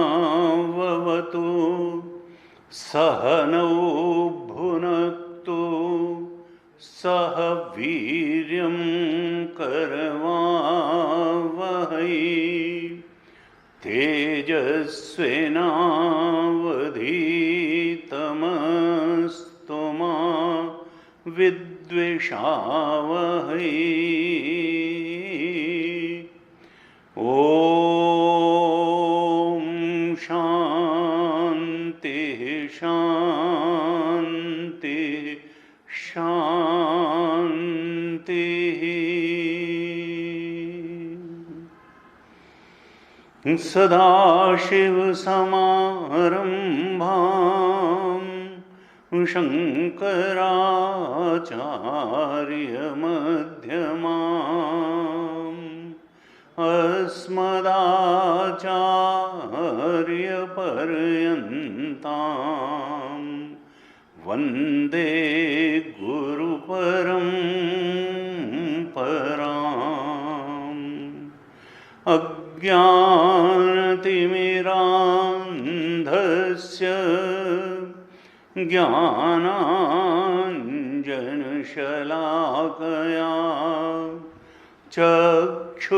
सहनावतु सहनौ भुनक्तु सह वीर्यं करवावहै तेजस्विनावधीतमस्तु मा विद्विषावहै। ओम शांति शांति शांति। सदाशिवसमारम्भां शङ्कराचार्यमध्यमाम् अस्मदाचार्यपर्यन्तां वन्दे गुरुपरम्पराम्। अज्ञानतिमिरान्धस्य ज्ञानाञ्जनशलाकया चक्षुरुन्मीलितं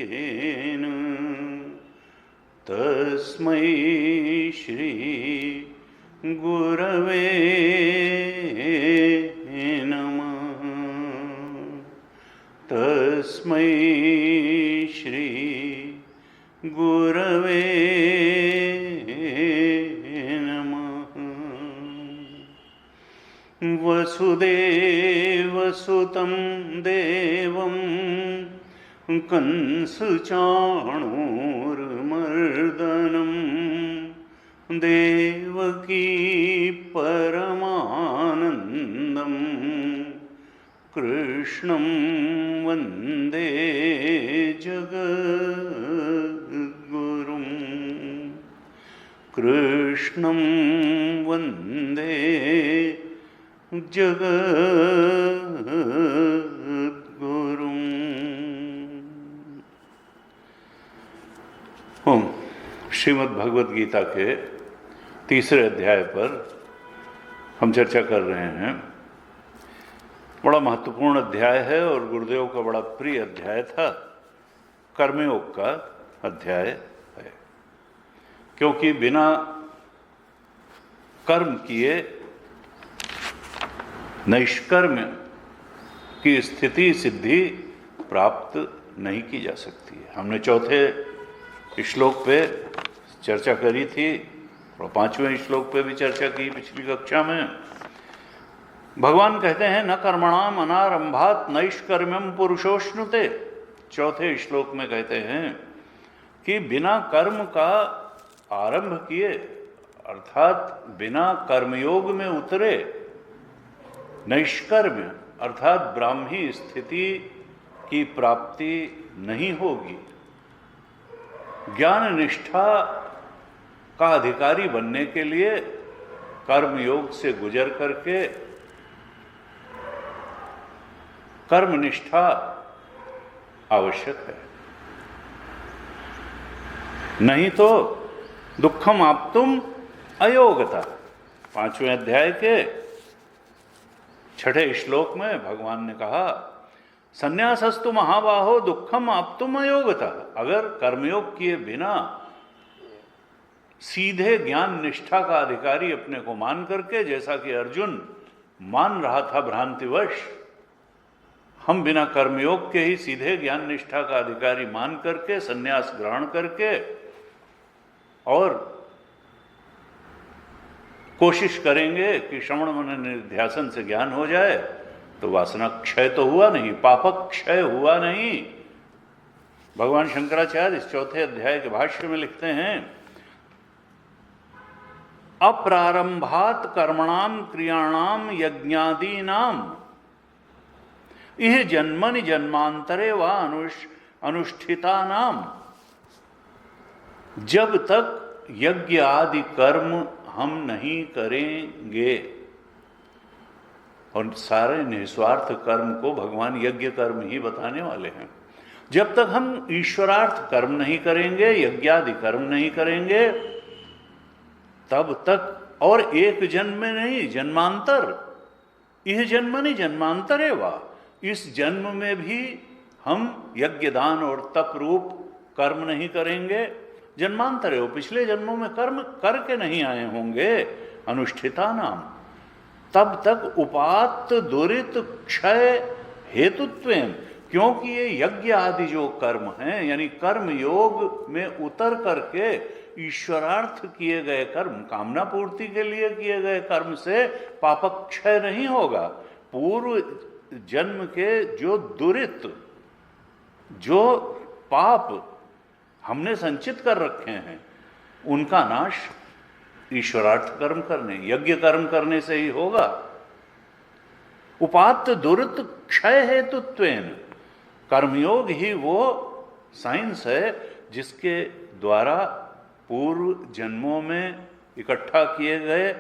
येन तस्मै श्री गुरवे नमः। तस्मै श्री गुरवे नमः। वसुदेवसुतं देवं कंसचाणूरमर्दनं देवकी परमानन्दं कृष्णं वन्दे जगद्गुरुं। कृष्णं वन्दे जगद्गुरुं। हम श्रीमद् भगवद गीता के तीसरे अध्याय पर हम चर्चा कर रहे हैं। बड़ा महत्वपूर्ण अध्याय है और गुरुदेव का बड़ा प्रिय अध्याय था। कर्मयोग का अध्याय है, क्योंकि बिना कर्म किए नैष्कर्म्य की स्थिति सिद्धि प्राप्त नहीं की जा सकती है। हमने चौथे श्लोक पे चर्चा करी थी और पांचवें श्लोक पे भी चर्चा की पिछली कक्षा में। भगवान कहते हैं न कर्मणाम अनारंभात नैष्कर्म्यम पुरुषोष्णुते। चौथे श्लोक में कहते हैं कि बिना कर्म का आरंभ किए अर्थात बिना कर्मयोग में उतरे नैष्कर्म्य अर्थात ब्राह्मी स्थिति की प्राप्ति नहीं होगी। ज्ञान निष्ठा का अधिकारी बनने के लिए कर्मयोग से गुजर करके कर्मनिष्ठा आवश्यक है, नहीं तो दुखम आप्तुम अयोगता। पांचवें अध्याय के छठे श्लोक में भगवान ने कहा संन्यासस्तु महाबाहो दुखम आप्तुम अयोगता। अगर कर्मयोग किए बिना सीधे ज्ञान निष्ठा का अधिकारी अपने को मान करके, जैसा कि अर्जुन मान रहा था भ्रांतिवश, हम बिना कर्मयोग के ही सीधे ज्ञान निष्ठा का अधिकारी मान करके संन्यास ग्रहण करके और कोशिश करेंगे कि श्रवण मनन निध्यासन से ज्ञान हो जाए, तो वासना क्षय तो हुआ नहीं, पापक क्षय हुआ नहीं। भगवान शंकराचार्य इस 4थे अध्याय के भाष्य में लिखते हैं, अप्रारंभात कर्मणाम क्रियाणाम यज्ञादीनाम इह जन्मनि जन्मांतरे व अनुष्ठिता नाम। जब तक यज्ञ आदि कर्म हम नहीं करेंगे, और सारे निस्वार्थ कर्म को भगवान यज्ञ कर्म ही बताने वाले हैं, जब तक हम ईश्वरार्थ कर्म नहीं करेंगे, यज्ञादि कर्म नहीं करेंगे, तब तक, और एक जन्म में नहीं, जन्मांतर, यह जन्म नहीं जन्मांतरे वा, इस जन्म में भी हम यज्ञ दान और तप रूप कर्म नहीं करेंगे, जन्मांतरे हो, पिछले जन्मों में कर्म करके नहीं आए होंगे, अनुष्ठिता नाम, तब तक उपात्त दुरित क्षय हेतुत्वेन, क्योंकि ये यज्ञ आदि जो कर्म हैं, यानी कर्म योग में उतर करके ईश्वरार्थ किए गए कर्म, कामना पूर्ति के लिए किए गए कर्म से पापक क्षय नहीं होगा। पूर्व जन्म के जो दुरित, जो पाप हमने संचित कर रखे हैं, उनका नाश ईश्वरार्थ कर्म करने, यज्ञ कर्म करने से ही होगा। उपात्त दुरित क्षय हेतुत्वेन, कर्मयोग ही वो साइंस है जिसके द्वारा पूर्व जन्मों में इकट्ठा किए गए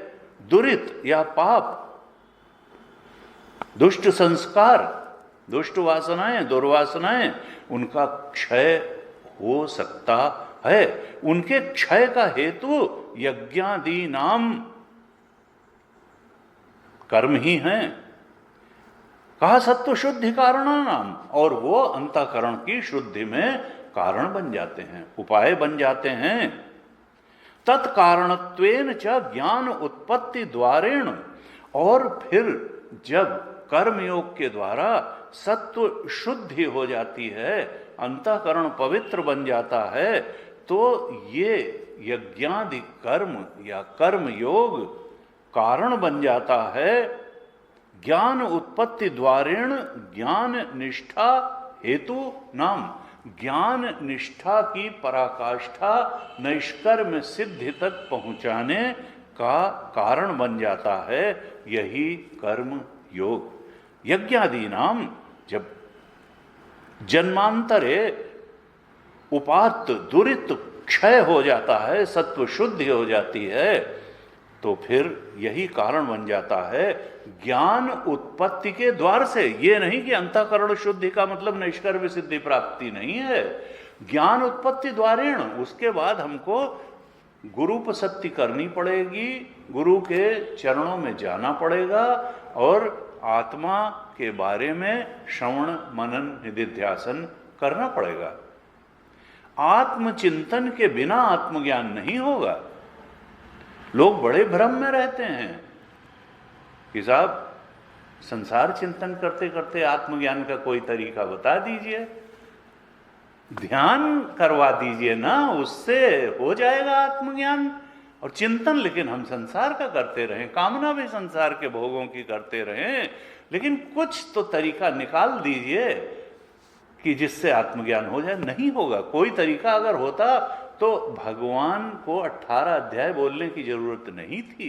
दुरित या पाप, दुष्ट संस्कार, दुष्ट वासनाएं, दुर्वासनाएं, उनका क्षय हो सकता है। उनके क्षय का हेतु यज्ञादि नाम कर्म ही हैं। कहा सत्व शुद्धि कारणा नाम, और वो अंतःकरण की शुद्धि में कारण बन जाते हैं, उपाय बन जाते हैं। तत्कारणत्वेन च ज्ञान उत्पत्ति द्वारेण, और फिर जब कर्मयोग के द्वारा सत्व शुद्धि हो जाती है, अंतःकरण पवित्र बन जाता है, तो ये यज्ञादि कर्म या कर्म योग कारण बन जाता है। ज्ञान उत्पत्ति द्वारेण ज्ञान निष्ठा हेतु नाम, ज्ञान निष्ठा की पराकाष्ठा नैष्कर्म सिद्धि तक पहुंचाने का कारण बन जाता है यही कर्म योग। यज्ञादि नाम, जब जन्मांतरे उपात्त दुरित क्षय हो जाता है, सत्व शुद्धि हो जाती है, तो फिर यही कारण बन जाता है ज्ञान उत्पत्ति के द्वार से। ये नहीं कि अंतःकरण शुद्धि का मतलब नैष्कर्म्य सिद्धि प्राप्ति नहीं है, ज्ञान उत्पत्ति द्वारेण, उसके बाद हमको गुरुपसत्ति करनी पड़ेगी, गुरु के चरणों में जाना पड़ेगा और आत्मा के बारे में श्रवण मनन निधिध्यासन करना पड़ेगा। आत्मचिंतन के बिना आत्मज्ञान नहीं होगा। लोग बड़े भ्रम में रहते हैं कि साहब संसार चिंतन करते करते आत्मज्ञान का कोई तरीका बता दीजिए, ध्यान करवा दीजिए ना, उससे हो जाएगा आत्मज्ञान। और चिंतन लेकिन हम संसार का करते रहें, कामना भी संसार के भोगों की करते रहें, लेकिन कुछ तो तरीका निकाल दीजिए कि जिससे आत्मज्ञान हो जाए। नहीं होगा। कोई तरीका अगर होता तो भगवान को 18 अध्याय बोलने की जरूरत नहीं थी।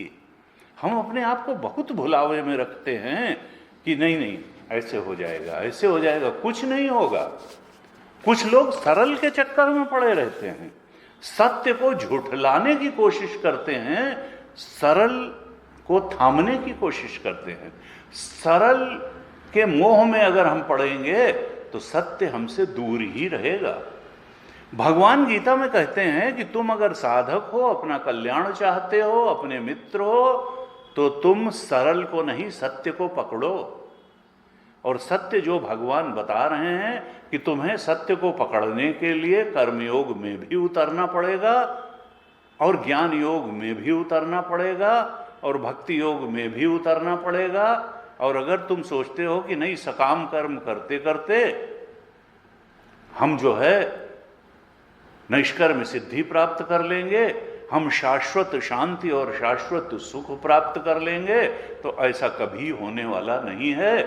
हम अपने आप को बहुत भुलावे में रखते हैं कि नहीं नहीं ऐसे हो जाएगा, ऐसे हो जाएगा, कुछ नहीं होगा। कुछ लोग सरल के चक्कर में पड़े रहते हैं, सत्य को झुठलाने की कोशिश करते हैं, सरल को थामने की कोशिश करते हैं। सरल के मोह में अगर हम पड़ेंगे तो सत्य हमसे दूर ही रहेगा। भगवान गीता में कहते हैं कि तुम अगर साधक हो, अपना कल्याण चाहते हो, अपने मित्र हो, तो तुम सरल को नहीं सत्य को पकड़ो। और सत्य जो भगवान बता रहे हैं कि तुम्हें सत्य को पकड़ने के लिए कर्मयोग में भी उतरना पड़ेगा और ज्ञान योग में भी उतरना पड़ेगा और भक्ति योग में भी उतरना पड़ेगा। और अगर तुम सोचते हो कि नहीं सकाम कर्म करते करते हम जो है निष्कर्म सिद्धि प्राप्त कर लेंगे, हम शाश्वत शांति और शाश्वत सुख प्राप्त कर लेंगे, तो ऐसा कभी होने वाला नहीं है।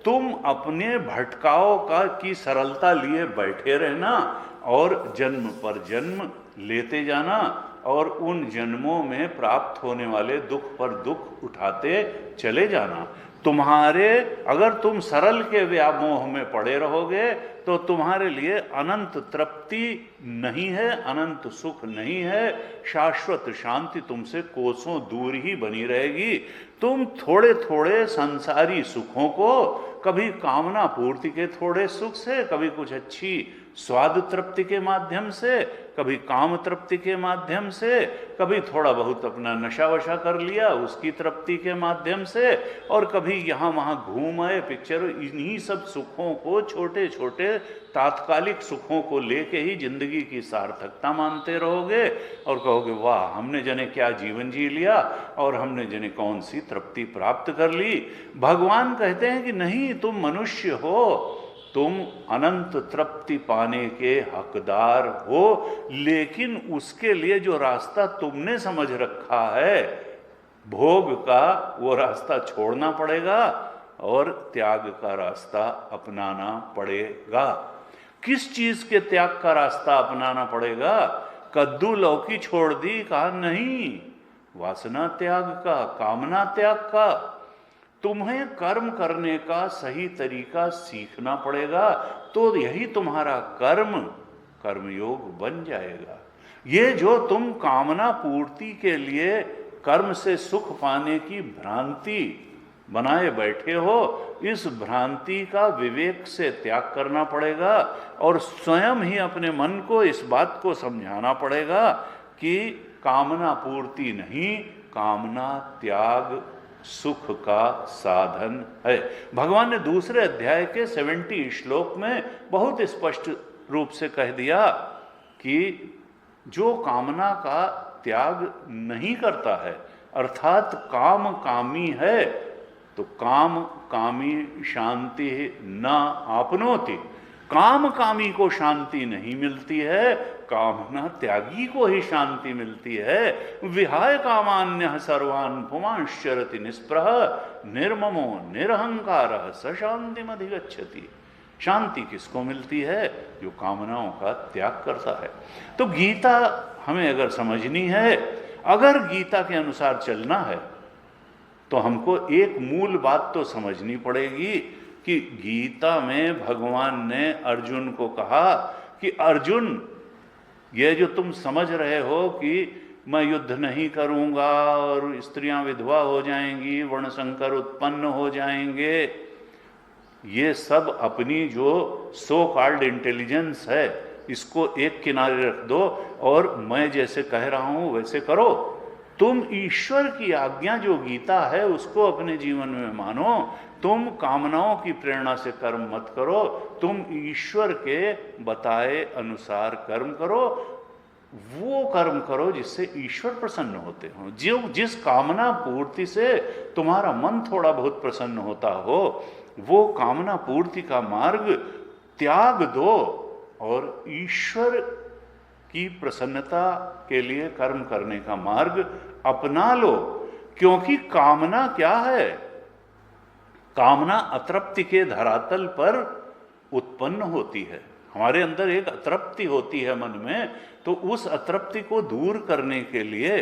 तुम अपने भटकाव की सरलता लिए बैठे रहना और जन्म पर जन्म लेते जाना और उन जन्मों में प्राप्त होने वाले दुख पर दुख उठाते चले जाना। तुम्हारे अगर तुम सरल के व्यामोह में पड़े रहोगे तो तुम्हारे लिए अनंत तृप्ति नहीं है, अनंत सुख नहीं है, शाश्वत शांति तुमसे कोसों दूर ही बनी रहेगी। तुम थोड़े थोड़े संसारी सुखों को, कभी कामना पूर्ति के थोड़े सुख से, कभी कुछ अच्छी स्वाद तृप्ति के माध्यम से, कभी काम तृप्ति के माध्यम से, कभी थोड़ा बहुत अपना नशा वशा कर लिया उसकी तृप्ति के माध्यम से, और कभी यहाँ वहाँ घूम आए पिक्चर, इन्हीं सब सुखों को, छोटे छोटे तात्कालिक सुखों को लेके ही जिंदगी की सार्थकता मानते रहोगे और कहोगे वाह हमने जने क्या जीवन जी लिया और हमने जने कौन सी तृप्ति प्राप्त कर ली। भगवान कहते हैं कि नहीं, तुम मनुष्य हो, तुम अनंत तृप्ति पाने के हकदार हो, लेकिन उसके लिए जो रास्ता तुमने समझ रखा है भोग का, वो रास्ता छोड़ना पड़ेगा और त्याग का रास्ता अपनाना पड़ेगा। किस चीज के त्याग का रास्ता अपनाना पड़ेगा? कद्दू लौकी छोड़ दी, कहा नहीं, वासना त्याग का, कामना त्याग का। तुम्हें कर्म करने का सही तरीका सीखना पड़ेगा, तो यही तुम्हारा कर्मयोग बन जाएगा। ये जो तुम कामना पूर्ति के लिए कर्म से सुख पाने की भ्रांति बनाए बैठे हो, इस भ्रांति का विवेक से त्याग करना पड़ेगा और स्वयं ही अपने मन को इस बात को समझाना पड़ेगा कि कामना पूर्ति नहीं, कामना त्याग सुख का साधन है। भगवान ने दूसरे अध्याय के 70 श्लोक में बहुत स्पष्ट रूप से कह दिया कि जो कामना का त्याग नहीं करता है, अर्थात काम कामी है, तो काम कामी शांति न आपनोति। काम कामी को शांति नहीं मिलती है, कामना त्यागी को ही शांति मिलती है। विहाय कामान्य सर्वान् पुमांश्चरति निस्पृह निर्ममो निरहंकार स शांतिम अधिगच्छति। शांति किसको मिलती है? जो कामनाओं का त्याग करता है। तो गीता हमें अगर समझनी है, अगर गीता के अनुसार चलना है, तो हमको एक मूल बात तो समझनी पड़ेगी कि गीता में भगवान ने अर्जुन को कहा कि अर्जुन, ये जो तुम समझ रहे हो कि मैं युद्ध नहीं करूंगा और स्त्रियां विधवा हो जाएंगी, वर्णशंकर उत्पन्न हो जाएंगे, ये सब अपनी जो सो कॉल्ड इंटेलिजेंस है इसको एक किनारे रख दो और मैं जैसे कह रहा हूं वैसे करो। तुम ईश्वर की आज्ञा जो गीता है उसको अपने जीवन में मानो। तुम कामनाओं की प्रेरणा से कर्म मत करो, तुम ईश्वर के बताए अनुसार कर्म करो। वो कर्म करो जिससे ईश्वर प्रसन्न होते हो। जिस कामना पूर्ति से तुम्हारा मन थोड़ा बहुत प्रसन्न होता हो, वो कामना पूर्ति का मार्ग त्याग दो और ईश्वर की प्रसन्नता के लिए कर्म करने का मार्ग अपना लो। क्योंकि कामना क्या है? कामना अतृप्ति के धरातल पर उत्पन्न होती है। हमारे अंदर एक अतृप्ति होती है मन में, तो उस अतृप्ति को दूर करने के लिए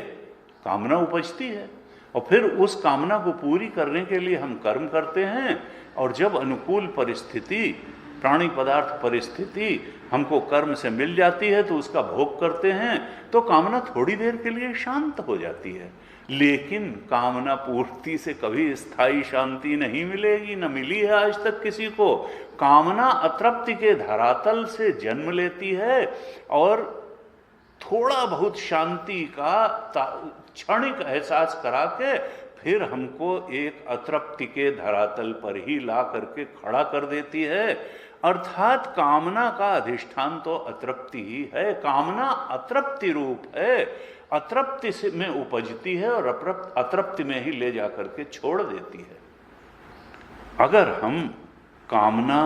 कामना उपजती है और फिर उस कामना को पूरी करने के लिए हम कर्म करते हैं। और जब अनुकूल परिस्थिति, प्राणी पदार्थ परिस्थिति हमको कर्म से मिल जाती है तो उसका भोग करते हैं, तो कामना थोड़ी देर के लिए शांत हो जाती है। लेकिन कामना पूर्ति से कभी स्थायी शांति नहीं मिलेगी, न मिली है आज तक किसी को। कामना अतृप्ति के धरातल से जन्म लेती है और थोड़ा बहुत शांति का क्षणिक एहसास करा के फिर हमको एक अतृप्ति के धरातल पर ही ला करके खड़ा कर देती है। अर्थात कामना का अधिष्ठान तो अतृप्ति ही है, कामना अतृप्ति रूप है, अतृप्ति से में उपजती है और अतृप्ति में ही ले जा करके छोड़ देती है। अगर हम कामना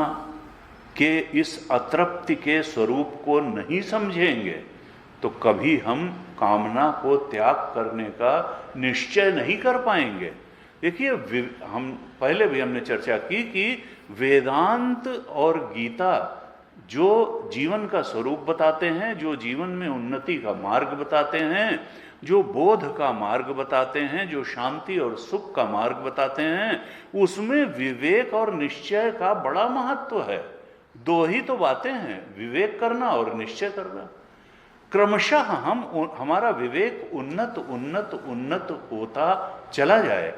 के इस अतृप्ति के स्वरूप को नहीं समझेंगे तो कभी हम कामना को त्याग करने का निश्चय नहीं कर पाएंगे। देखिए, हम पहले भी हमने चर्चा की कि वेदांत और गीता जो जीवन का स्वरूप बताते हैं, जो जीवन में उन्नति का मार्ग बताते हैं, जो बोध का मार्ग बताते हैं, जो शांति और सुख का मार्ग बताते हैं, उसमें विवेक और निश्चय का बड़ा महत्व है। दो ही तो बातें हैं, विवेक करना और निश्चय करना। क्रमशः हमारा विवेक उन्नत उन्नत उन्नत होता चला जाए।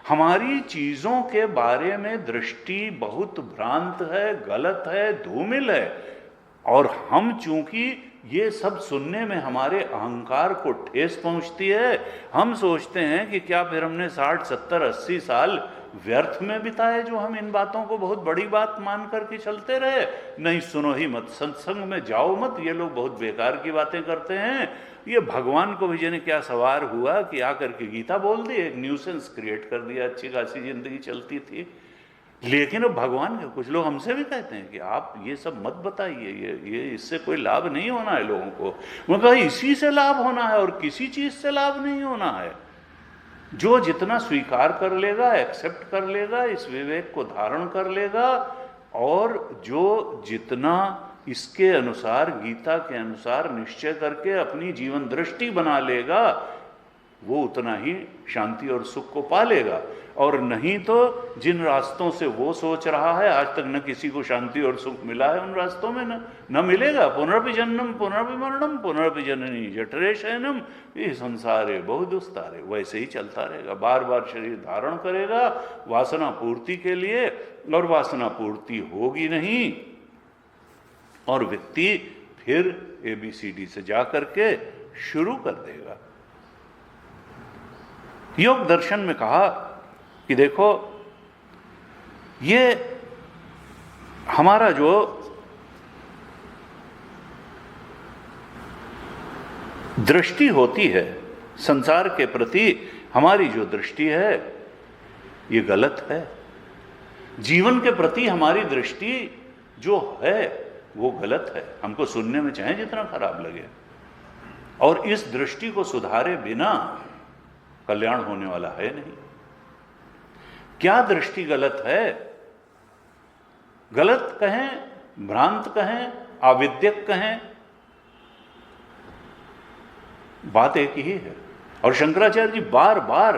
हमारी चीजों के बारे में दृष्टि बहुत भ्रांत है, गलत है, धूमिल है, और हम चूंकि ये सब सुनने में हमारे अहंकार को ठेस पहुंचती है, हम सोचते हैं कि क्या फिर हमने 60, 70, 80 साल व्यर्थ में बिताए जो हम इन बातों को बहुत बड़ी बात मान करके चलते रहे। नहीं, सुनो ही मत, सत्संग में जाओ मत, ये लोग बहुत बेकार की बातें करते हैं। ये भगवान को भी जाने क्या सवार हुआ कि आकर के गीता बोल दी, एक न्यूसेंस क्रिएट कर दिया, अच्छी खासी जिंदगी चलती थी। लेकिन अब भगवान के कुछ लोग हमसे भी कहते हैं कि आप ये सब मत बताइए, ये इससे कोई लाभ नहीं होना है लोगों को। मैं कहा इसी से लाभ होना है और किसी चीज से लाभ नहीं होना है। जो जितना स्वीकार कर लेगा, एक्सेप्ट कर लेगा, इस विवेक को धारण कर लेगा, और जो जितना इसके अनुसार, गीता के अनुसार निश्चय करके अपनी जीवन दृष्टि बना लेगा, वो उतना ही शांति और सुख को पा लेगा। और नहीं तो जिन रास्तों से वो सोच रहा है, आज तक न किसी को शांति और सुख मिला है, उन रास्तों में न मिलेगा। पुनरपि जन्म पुनरपि मरणम पुनरपि जननी जठरे शयनम, ये संसार है बहुत दुस्तारे, वैसे ही चलता रहेगा। बार बार शरीर धारण करेगा वासना पूर्ति के लिए, और वासना पूर्ति होगी नहीं, और व्यक्ति फिर ABCD से जा करके शुरू कर देगा। योग दर्शन में कहा कि देखो, ये हमारा जो दृष्टि होती है संसार के प्रति, हमारी जो दृष्टि है ये गलत है। जीवन के प्रति हमारी दृष्टि जो है वो गलत है, हमको सुनने में चाहे जितना खराब लगे। और इस दृष्टि को सुधारे बिना कल्याण होने वाला है नहीं। क्या दृष्टि गलत है? गलत कहें, भ्रांत कहें, आविद्यक कहें, बात एक ही है। और शंकराचार्य जी बार बार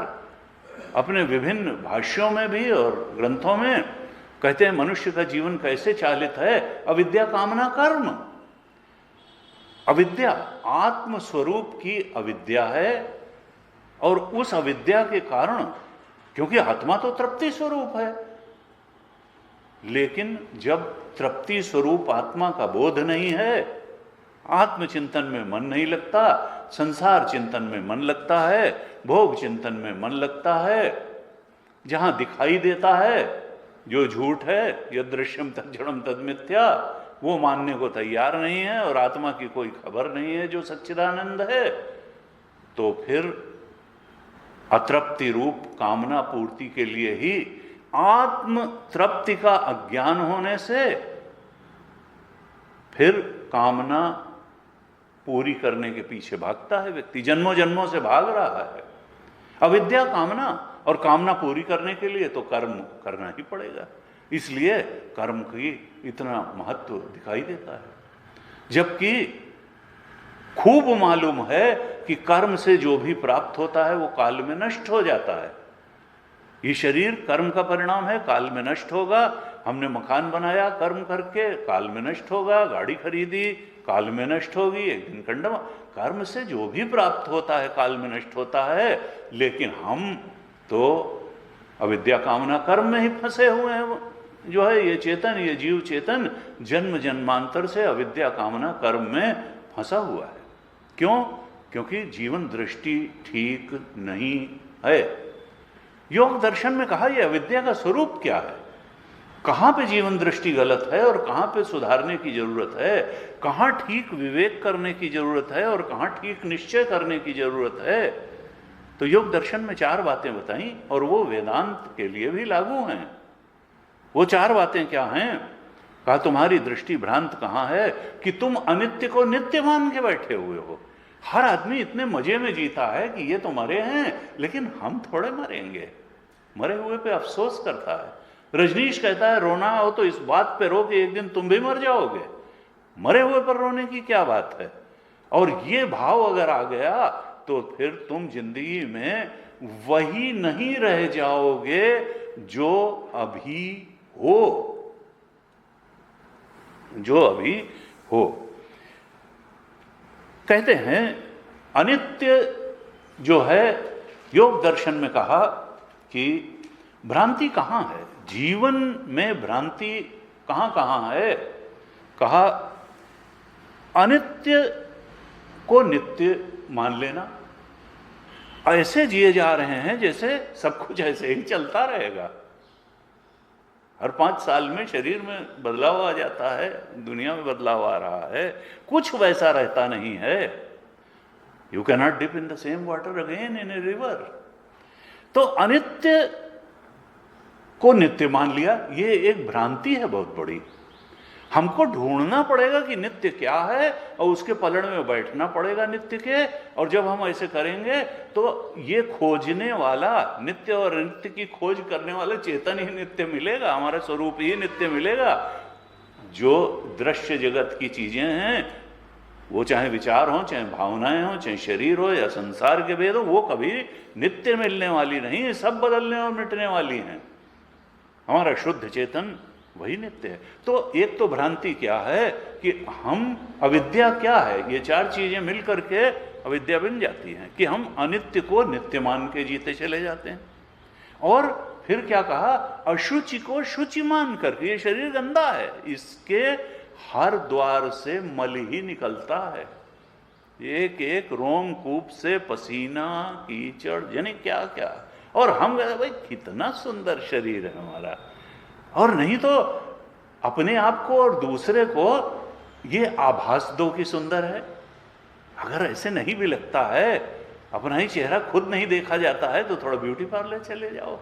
अपने विभिन्न भाष्यों में भी और ग्रंथों में कहते हैं, मनुष्य का जीवन कैसे चालित है? अविद्या, कामना, कर्म। अविद्या आत्म स्वरूप की अविद्या है, और उस अविद्या के कारण, क्योंकि आत्मा तो तृप्ति स्वरूप है, लेकिन जब तृप्ति स्वरूप आत्मा का बोध नहीं है, आत्मचिंतन में मन नहीं लगता, संसार चिंतन में मन लगता है, भोग चिंतन में मन लगता है, जहां दिखाई देता है जो झूठ है, यदृश्यम तज्जड़म तद्मिथ्या, वो मानने को तैयार नहीं है, और आत्मा की कोई खबर नहीं है जो सच्चिदानंद है, तो फिर अतृप्ति रूप कामना पूर्ति के लिए ही, आत्म तृप्ति का अज्ञान होने से फिर कामना पूरी करने के पीछे भागता है व्यक्ति, जन्मों जन्मों से भाग रहा है। अविद्या, कामना, और कामना पूरी करने के लिए तो कर्म करना ही पड़ेगा, इसलिए कर्म की इतना महत्व दिखाई देता है। जबकि खूब मालूम है कि कर्म से जो भी प्राप्त होता है वो काल में नष्ट हो जाता है। ये शरीर कर्म का परिणाम है, काल में नष्ट होगा। हमने मकान बनाया कर्म करके, काल में नष्ट होगा। गाड़ी खरीदी, काल में नष्ट होगी, एक दिन कंडम। कर्म से जो भी प्राप्त होता है काल में नष्ट होता है, लेकिन हम तो अविद्या, कामना, कर्म में ही फंसे हुए हैं। जो है ये चेतन, ये जीव चेतन जन्म जन्मांतर से अविद्या, कामना, कर्म में फंसा हुआ है। क्यों? क्योंकि जीवन दृष्टि ठीक नहीं है। योग दर्शन में कहा यह अविद्या का स्वरूप क्या है, कहाँ पे जीवन दृष्टि गलत है और कहाँ पे सुधारने की जरूरत है, कहाँ ठीक विवेक करने की जरूरत है और कहाँ ठीक निश्चय करने की जरूरत है। तो योग दर्शन में 4 बातें बताई और वो वेदांत के लिए भी लागू हैं। वो 4 बातें क्या हैं? कहा तुम्हारी दृष्टि भ्रांत कहाँ है कि तुम अनित्य को नित्य मान के बैठे हुए हो। हर आदमी इतने मजे में जीता है कि ये तो मरे हैं, लेकिन हम थोड़े मरेंगे। मरे हुए पे अफसोस करता है। रजनीश कहता है रोना हो तो इस बात पे रो कि एक दिन तुम भी मर जाओगे। मरे हुए पर रोने की क्या बात है? और ये भाव अगर आ गया तो फिर तुम जिंदगी में वही नहीं रह जाओगे जो अभी हो, जो अभी हो। कहते हैं अनित्य जो है, योग दर्शन में कहा कि भ्रांति कहाँ है, जीवन में भ्रांति कहाँ कहाँ है। कहा अनित्य को नित्य मान लेना, ऐसे जिए जा रहे हैं जैसे सब कुछ ऐसे ही चलता रहेगा। हर 5 साल में शरीर में बदलाव आ जाता है, दुनिया में बदलाव आ रहा है, कुछ वैसा रहता नहीं है। You can not dip in the same water again in a river. तो अनित्य को नित्य मान लिया, ये एक भ्रांति है बहुत बड़ी। हमको ढूंढना पड़ेगा कि नित्य क्या है और उसके पलड़ में बैठना पड़ेगा नित्य के। और जब हम ऐसे करेंगे तो ये खोजने वाला, नित्य और नित्य की खोज करने वाले चेतन ही नित्य मिलेगा, हमारा स्वरूप ही नित्य मिलेगा। जो दृश्य जगत की चीजें हैं, वो चाहे विचार हो, चाहे भावनाएं हो, चाहे शरीर हो या संसार के भेद हो, वो कभी नित्य मिलने वाली नहीं, सब बदलने और मिटने वाली हैं। हमारा शुद्ध चेतन वही नित्य है। तो एक तो भ्रांति क्या है कि हम, अविद्या क्या है, ये 4 चीजें मिल करके अविद्या बन जाती हैं कि हम अनित्य को नित्य मान के जीते चले जाते हैं। और फिर क्या कहा, अशुचि को शुचि मान करके, ये शरीर गंदा है, इसके हर द्वार से मल ही निकलता है, एक एक रोमकूप से पसीना, कीचड़, यानी क्या क्या। और हम कहते भाई कितना सुंदर शरीर है हमारा, और नहीं तो अपने आप को और दूसरे को ये आभास दो कि सुंदर है। अगर ऐसे नहीं भी लगता है, अपना ही चेहरा खुद नहीं देखा जाता है, तो थोड़ा ब्यूटी पार्लर चले जाओ,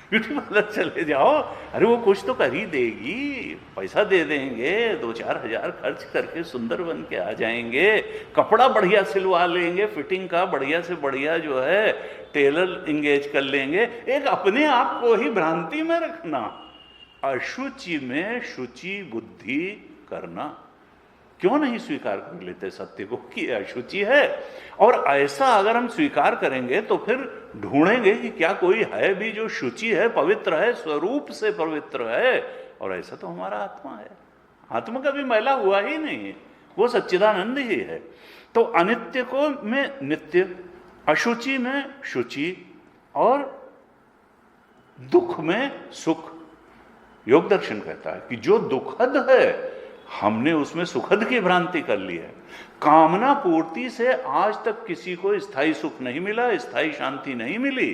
ब्यूटी पार्लर चले जाओ। अरे वो कुछ तो कर ही देगी, पैसा दे देंगे, 2-4 हजार खर्च करके सुंदर बन के आ जाएंगे, कपड़ा बढ़िया सिलवा लेंगे, फिटिंग का बढ़िया से बढ़िया जो है टेलर इंगेज कर लेंगे। एक अपने आप को ही भ्रांति में रखना, अशुचि में शुचि बुद्धि करना। क्यों नहीं स्वीकार कर लेते सत्य को कि अशुचि है? और ऐसा अगर हम स्वीकार करेंगे तो फिर ढूंढेंगे कि क्या कोई है भी जो शुचि है, पवित्र है, स्वरूप से पवित्र है। और ऐसा तो हमारा आत्मा है, आत्मा कभी मैला हुआ ही नहीं है, वो सच्चिदानंद ही है। तो अनित्य को में नित्य, अशुचि में शुचि और दुख में सुख। योग दर्शन कहता है कि जो दुखद है हमने उसमें सुखद की भ्रांति कर ली है। कामना पूर्ति से आज तक किसी को स्थायी सुख नहीं मिला, स्थायी शांति नहीं मिली,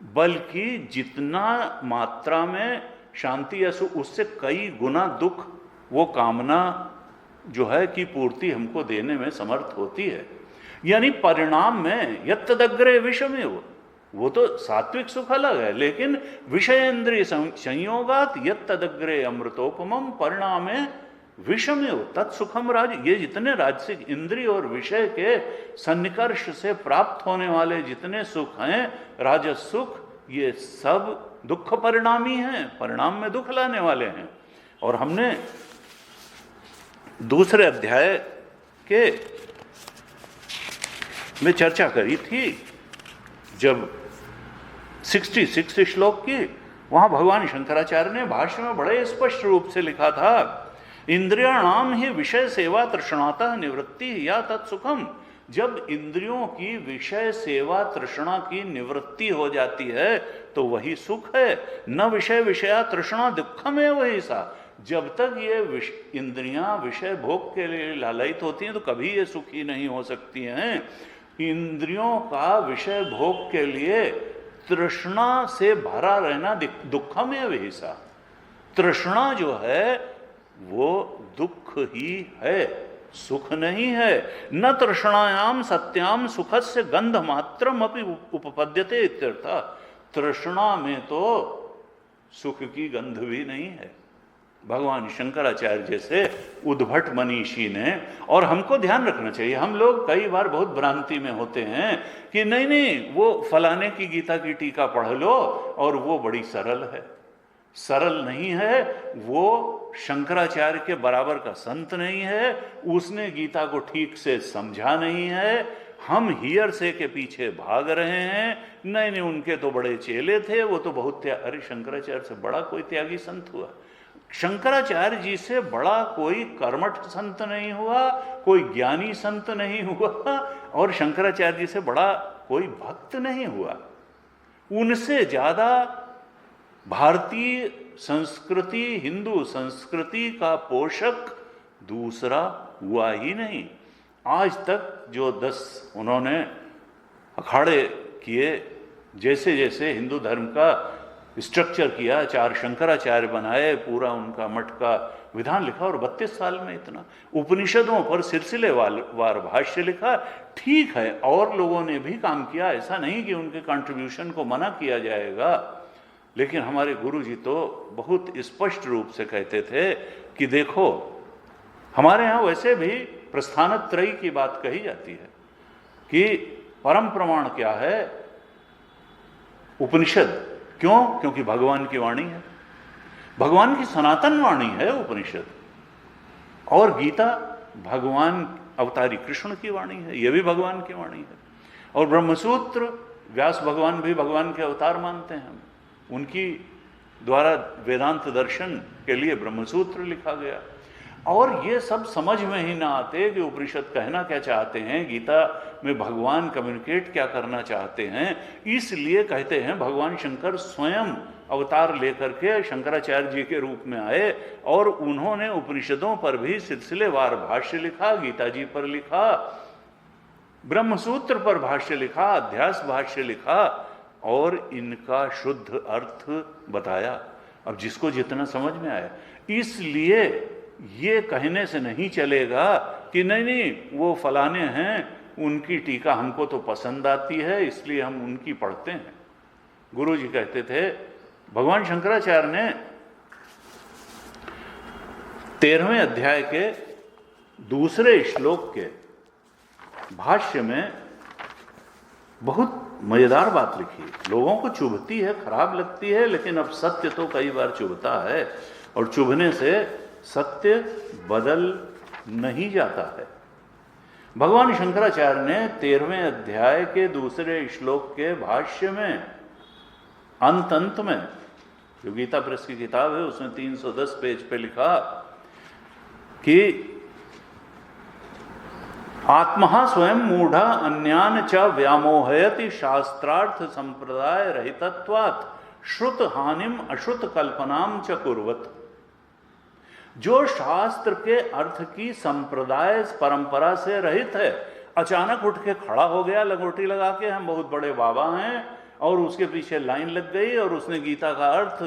बल्कि जितना मात्रा में शांति या सुख, उससे कई गुना दुख वो कामना जो है कि पूर्ति हमको देने में समर्थ होती है। यानी परिणाम में यत्तदग्रे विषमेव, वो तो सात्विक सुख अलग है, लेकिन विषयेंद्रिय संयोगात यत्तदग्रे अमृतोपमम परिणामे विषमेव तत्सुखम राज। ये जितने राजसिक इंद्रिय और विषय के सन्निकर्ष से प्राप्त होने वाले जितने सुख हैं, राजस सुख, ये सब दुख परिणामी हैं, परिणाम में दुख लाने वाले हैं। और हमने दूसरे अध्याय के में चर्चा करी थी, जब 66 श्लोक की, वहां भगवान शंकराचार्य ने भाष्य में बड़े स्पष्ट रूप से लिखा था, इंद्रियाणाम ही विषय सेवा तृष्णातः निवृत्ति या तत्सुखम। जब इंद्रियों की विषय सेवा तृष्णा की निवृत्ति हो जाती है तो वही सुख है। न विषय विषया तृष्णा दुखम है वही सा। जब तक ये इंद्रियां विषय भोग के लिए लालयित होती हैं तो कभी ये सुखी नहीं हो सकती हैं। इंद्रियों का विषय भोग के लिए तृष्णा से भरा रहना दुखम है विहिसा। तृष्णा जो है वो दुख ही है, सुख नहीं है। न तृष्णायाम सत्याम सुखस्य गंध मात्रम अपि उपपद्यते इत्यर्थ। तृष्णा में तो सुख की गंध भी नहीं है। भगवान शंकराचार्य जैसे उद्भट मनीषी ने, और हमको ध्यान रखना चाहिए, हम लोग कई बार बहुत भ्रांति में होते हैं कि नहीं नहीं वो फलाने की गीता की टीका पढ़ लो और वो बड़ी सरल है। सरल नहीं है, वो शंकराचार्य के बराबर का संत नहीं है, उसने गीता को ठीक से समझा नहीं है। हम हियर से के पीछे भाग रहे हैं, नहीं नहीं उनके तो बड़े चेले थे, वो तो बहुत अरे शंकराचार्य से बड़ा कोई त्यागी संत हुआ? शंकराचार्य जी से बड़ा कोई कर्मठ संत नहीं हुआ, कोई ज्ञानी संत नहीं हुआ, और शंकराचार्य जी से बड़ा कोई भक्त नहीं हुआ। उनसे ज्यादा भारतीय संस्कृति, हिंदू संस्कृति का पोषक दूसरा हुआ ही नहीं। आज तक जो 10 उन्होंने अखाड़े किए, जैसे जैसे हिंदू धर्म का स्ट्रक्चर किया, 4 शंकराचार्य बनाए, पूरा उनका मठ का विधान लिखा, और 32 साल में इतना उपनिषदों पर सिलसिलेवार भाष्य लिखा। ठीक है, और लोगों ने भी काम किया, ऐसा नहीं कि उनके कंट्रीब्यूशन को मना किया जाएगा, लेकिन हमारे गुरु जी तो बहुत स्पष्ट रूप से कहते थे कि देखो, हमारे यहाँ वैसे भी प्रस्थानत्रयी की बात कही जाती है कि परम प्रमाण क्या है? उपनिषद। क्यों? क्योंकि भगवान की वाणी है, भगवान की सनातन वाणी है उपनिषद। और गीता भगवान अवतारी कृष्ण की वाणी है, यह भी भगवान की वाणी है। और ब्रह्मसूत्र व्यास भगवान भी भगवान के अवतार मानते हैं हम, उनकी द्वारा वेदांत दर्शन के लिए ब्रह्मसूत्र लिखा गया। और ये सब समझ में ही ना आते कि उपनिषद कहना क्या चाहते हैं, गीता में भगवान कम्युनिकेट क्या करना चाहते हैं। इसलिए कहते हैं भगवान शंकर स्वयं अवतार लेकर के शंकराचार्य जी के रूप में आए, और उन्होंने उपनिषदों पर भी सिलसिलेवार भाष्य लिखा, गीता जी पर लिखा, ब्रह्मसूत्र पर भाष्य लिखा, अध्यास भाष्य लिखा, और इनका शुद्ध अर्थ बताया। अब जिसको जितना समझ में आया। इसलिए ये कहने से नहीं चलेगा कि नहीं नहीं वो फलाने हैं, उनकी टीका हमको तो पसंद आती है इसलिए हम उनकी पढ़ते हैं। गुरु जी कहते थे, भगवान शंकराचार्य ने 13वें अध्याय के दूसरे श्लोक के भाष्य में बहुत मजेदार बात लिखी। लोगों को चुभती है, खराब लगती है, लेकिन अब सत्य तो कई बार चुभता है, और चुभने से सत्य बदल नहीं जाता है। भगवान शंकराचार्य ने 13वें अध्याय के दूसरे श्लोक के भाष्य में अंत में, जो गीता प्रेस की किताब है उसमें 310 पेज पे लिखा कि आत्मा स्वयं मूढ़ा अन्यान च व्यामोहयति शास्त्रार्थ संप्रदाय रहितत्वात् श्रुत हानिम अश्रुत कल्पनाम च कुर्वत। जो शास्त्र के अर्थ की संप्रदाय परंपरा से रहित है, अचानक उठ के खड़ा हो गया लंगोटी लगा के, हम बहुत बड़े बाबा हैं, और उसके पीछे लाइन लग गई और उसने गीता का अर्थ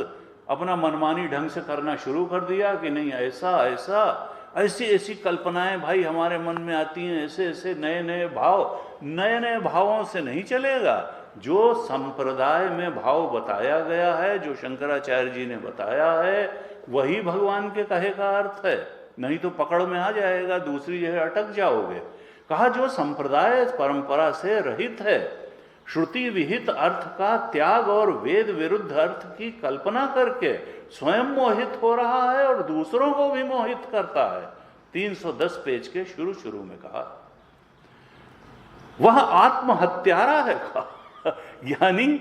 अपना मनमानी ढंग से करना शुरू कर दिया कि नहीं ऐसा ऐसा, ऐसी ऐसी कल्पनाएं भाई हमारे मन में आती हैं, ऐसे ऐसे नए नए भाव, नए नए भावों से नहीं चलेगा। जो संप्रदाय में भाव बताया गया है, जो शंकराचार्य जी ने बताया है, वही भगवान के कहे का अर्थ है, नहीं तो पकड़ में आ जाएगा, दूसरी जगह अटक जाओगे। कहा जो संप्रदाय परंपरा से रहित है, श्रुति विहित अर्थ का त्याग और वेद विरुद्ध अर्थ की कल्पना करके स्वयं मोहित हो रहा है और दूसरों को भी मोहित करता है। 310 पेज के शुरू में कहा, वह आत्महत्यारा है। यानी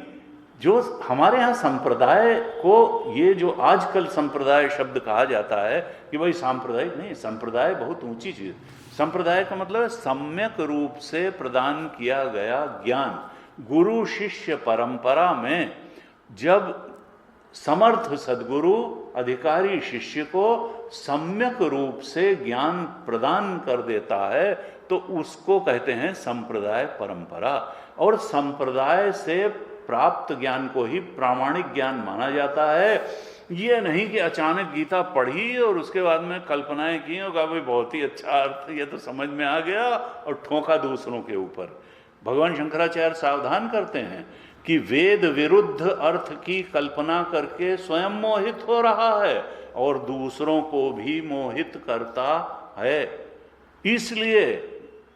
जो हमारे यहाँ संप्रदाय को, ये जो आजकल संप्रदाय शब्द कहा जाता है कि भाई सांप्रदायिक नहीं, संप्रदाय बहुत ऊंची चीज। संप्रदाय का मतलब है सम्यक रूप से प्रदान किया गया ज्ञान। गुरु शिष्य परंपरा में जब समर्थ सद्गुरु अधिकारी शिष्य को सम्यक रूप से ज्ञान प्रदान कर देता है तो उसको कहते हैं संप्रदाय परंपरा। और संप्रदाय से प्राप्त ज्ञान को ही प्रामाणिक ज्ञान माना जाता है। ये नहीं कि अचानक गीता पढ़ी और उसके बाद में कल्पनाएं की और कहा भाई बहुत ही अच्छा अर्थ ये तो समझ में आ गया और ठोका दूसरों के ऊपर। भगवान शंकराचार्य सावधान करते हैं कि वेद विरुद्ध अर्थ की कल्पना करके स्वयं मोहित हो रहा है और दूसरों को भी मोहित करता है। इसलिए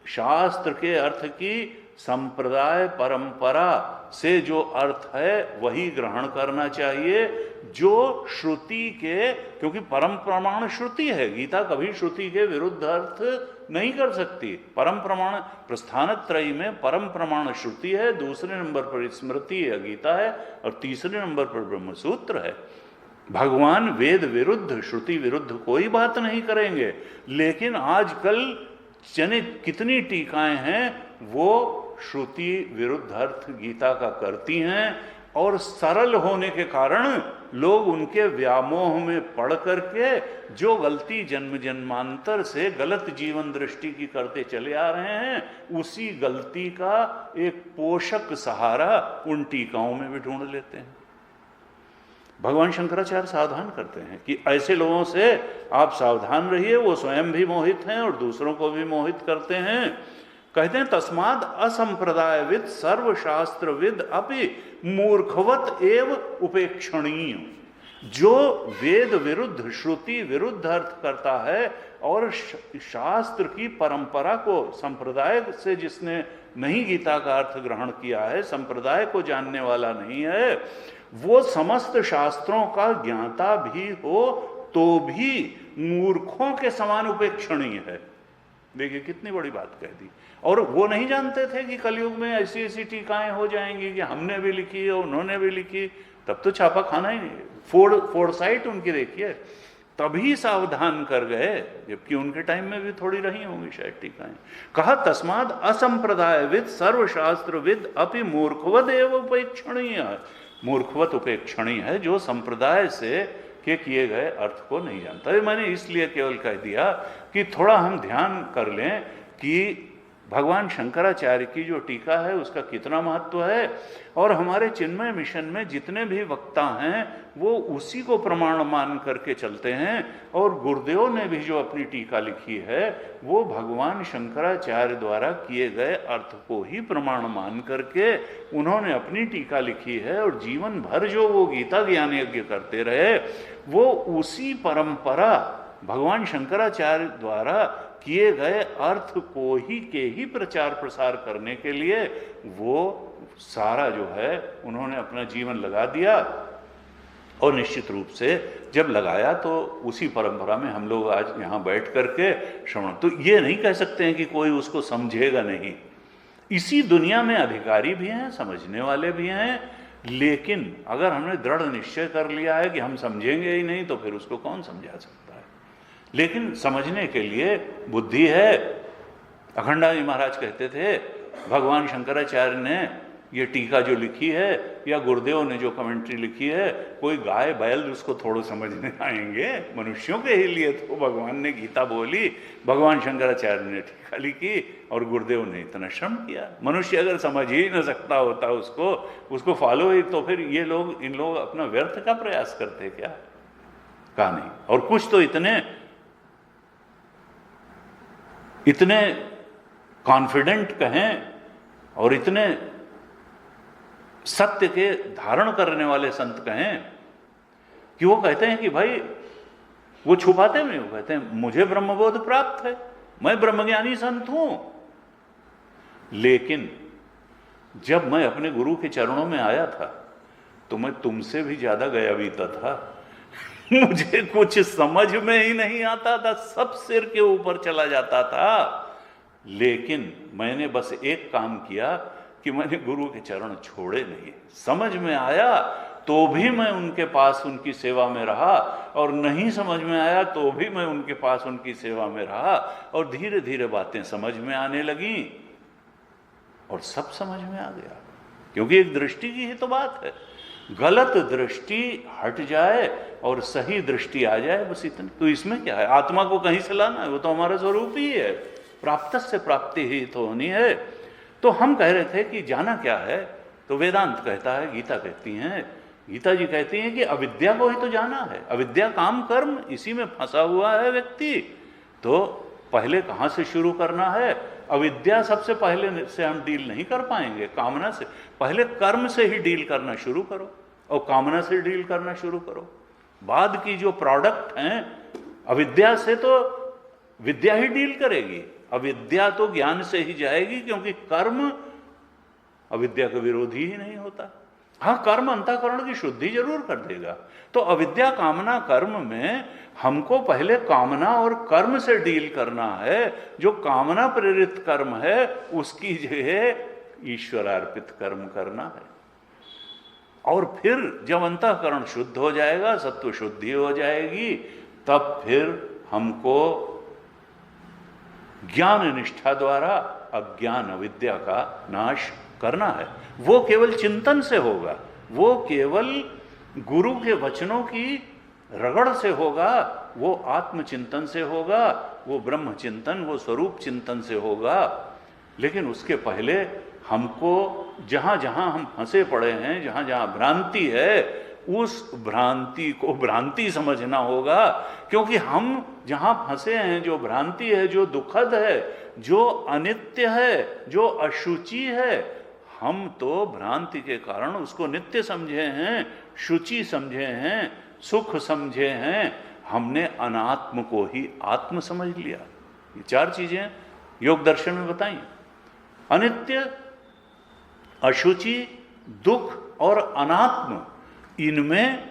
शास्त्र के अर्थ की संप्रदाय परंपरा से जो अर्थ है वही ग्रहण करना चाहिए, जो श्रुति के, क्योंकि परम प्रमाण श्रुति है। गीता कभी श्रुति के विरुद्ध अर्थ नहीं कर सकती। परम प्रमाण प्रस्थानत्रयी में परम प्रमाण श्रुति है, दूसरे नंबर पर स्मृति है, गीता है, और तीसरे नंबर पर ब्रह्मसूत्र है। भगवान वेद विरुद्ध श्रुति विरुद्ध कोई बात नहीं करेंगे, लेकिन आजकल कितनी टीकाएं हैं वो श्रुति विरुद्ध अर्थ गीता का करती हैं, और सरल होने के कारण लोग उनके व्यामोह में पड़ करके जो गलती जन्म जन्मांतर से गलत जीवन दृष्टि की करते चले आ रहे हैं, उसी गलती का एक पोषक सहारा उन टीकाओं में भी ढूंढ लेते हैं। भगवान शंकराचार्य सावधान करते हैं कि ऐसे लोगों से आप सावधान रहिए, वो स्वयं भी मोहित हैं और दूसरों को भी मोहित करते हैं। कहते हैं तस्माद असंप्रदायविद सर्वशास्त्रविद अपि मूर्खवत एव उपेक्षणीय। जो वेद विरुद्ध श्रुति विरुद्ध अर्थ करता है और शास्त्र की परंपरा को, संप्रदाय से जिसने नहीं गीता का अर्थ ग्रहण किया है, संप्रदाय को जानने वाला नहीं है, वो समस्त शास्त्रों का ज्ञाता भी हो तो भी मूर्खों के समान उपेक्षणीय है। देखिए कितनी बड़ी बात कह दी। और वो नहीं जानते थे कि कलयुग में ऐसी ऐसी टीकाएं हो जाएंगी कि हमने भी लिखी और उन्होंने भी लिखी, तब तो छापा खाना ही नहीं। फोरसाइट उनकी देखिए, तभी सावधान कर गए, जबकि उनके टाइम में भी थोड़ी रही होंगी शायद टीकाएं। कहा तस्माद असंप्रदायविद सर्वशास्त्रविद अपि मूर्खवद एव उपेक्षणीय। मूर्खवत उपेक्षणीय है जो संप्रदाय से के किए गए अर्थ को नहीं जानता। मैंने इसलिए केवल कह दिया कि थोड़ा हम ध्यान कर लें कि भगवान शंकराचार्य की जो टीका है उसका कितना महत्व है, और हमारे चिन्मय मिशन में जितने भी वक्ता हैं वो उसी को प्रमाण मान करके चलते हैं। और गुरुदेव ने भी जो अपनी टीका लिखी है वो भगवान शंकराचार्य द्वारा किए गए अर्थ को ही प्रमाण मान करके उन्होंने अपनी टीका लिखी है, और जीवन भर जो वो गीता ज्ञान यज्ञ करते रहे वो उसी परंपरा भगवान शंकराचार्य द्वारा किए गए अर्थ को ही प्रचार प्रसार करने के लिए वो सारा जो है उन्होंने अपना जीवन लगा दिया। और निश्चित रूप से जब लगाया तो उसी परंपरा में हम लोग आज यहाँ बैठ करके श्रवण, तो ये नहीं कह सकते हैं कि कोई उसको समझेगा नहीं। इसी दुनिया में अधिकारी भी हैं, समझने वाले भी हैं, लेकिन अगर हमने दृढ़ निश्चय कर लिया है कि हम समझेंगे ही नहीं तो फिर उसको कौन समझा सकता है। लेकिन समझने के लिए बुद्धि है। अखंडानंद जी महाराज कहते थे भगवान शंकराचार्य ने ये टीका जो लिखी है या गुरुदेव ने जो कमेंट्री लिखी है, कोई गाय बैल उसको थोड़ा समझने आएंगे, मनुष्यों के ही लिए तो भगवान ने गीता बोली, भगवान शंकराचार्य ने टीका लिखी और गुरुदेव ने इतना श्रम किया। मनुष्य अगर समझ ही न सकता होता उसको फॉलो ही, तो फिर ये लोग इन लोग अपना व्यर्थ का प्रयास करते क्या? कहा नहीं। और कुछ तो इतने कॉन्फिडेंट कहें और इतने सत्य के धारण करने वाले संत कहें कि वो कहते हैं कि भाई वो छुपाते नहीं, वो कहते हैं मुझे ब्रह्मबोध प्राप्त है, मैं ब्रह्मज्ञानी संत हूं। लेकिन जब मैं अपने गुरु के चरणों में आया था तो मैं तुमसे भी ज्यादा गया बीता था। मुझे कुछ समझ में ही नहीं आता था, सब सिर के ऊपर चला जाता था। लेकिन मैंने बस एक काम किया कि मैंने गुरु के चरण छोड़े नहीं। समझ में आया तो भी मैं उनके पास उनकी सेवा में रहा, और नहीं समझ में आया तो भी मैं उनके पास उनकी सेवा में रहा, और धीरे धीरे बातें समझ में आने लगी और सब समझ में आ गया। क्योंकि एक दृष्टि की ही तो बात है। गलत दृष्टि हट जाए और सही दृष्टि आ जाए, बस इतना। तो इसमें क्या है? आत्मा को कहीं से लाना है, वो तो हमारा स्वरूप ही है। प्राप्त से प्राप्ति ही तो होनी है। तो हम कह रहे थे कि जाना क्या है तो वेदांत कहता है, गीता कहती है, गीता जी कहती हैं कि अविद्या को ही तो जाना है। अविद्या काम कर्म, इसी में फंसा हुआ है व्यक्ति। तो पहले कहाँ से शुरू करना है? अविद्या सबसे पहले से हम डील नहीं कर पाएंगे, कामना से। पहले कर्म से ही डील करना शुरू करो और कामना से डील करना शुरू करो। बाद की जो प्रोडक्ट हैं, अविद्या से तो विद्या ही डील करेगी, अविद्या तो ज्ञान से ही जाएगी, क्योंकि कर्म अविद्या का विरोधी ही नहीं होता। हाँ, कर्म अंतःकरण की शुद्धि जरूर कर देगा। तो अविद्या कामना कर्म में हमको पहले कामना और कर्म से डील करना है। जो कामना प्रेरित कर्म है उसकी जगह ईश्वरार्पित कर्म करना है। और फिर जब अंतःकरण शुद्ध हो जाएगा, सत्व शुद्धि हो जाएगी, तब फिर हमको ज्ञान निष्ठा द्वारा अज्ञान अविद्या का नाश करना है। वो केवल चिंतन से होगा, वो केवल गुरु के वचनों की रगड़ से होगा, वो आत्मचिंतन से होगा, वो ब्रह्म चिंतन, वो स्वरूप चिंतन से होगा। लेकिन उसके पहले हमको जहां जहां हम फंसे पड़े हैं, जहां जहां भ्रांति है, उस भ्रांति को भ्रांति समझना होगा। क्योंकि हम जहां फंसे हैं, जो भ्रांति है, जो दुखद है, जो अनित्य है, जो अशुचि है, हम तो भ्रांति के कारण उसको नित्य समझे हैं, शुचि समझे हैं, सुख समझे हैं। हमने अनात्म को ही आत्म समझ लिया। ये चार चीजें योग दर्शन में बताई: अनित्य, अशुचि, दुख और अनात्म। इनमें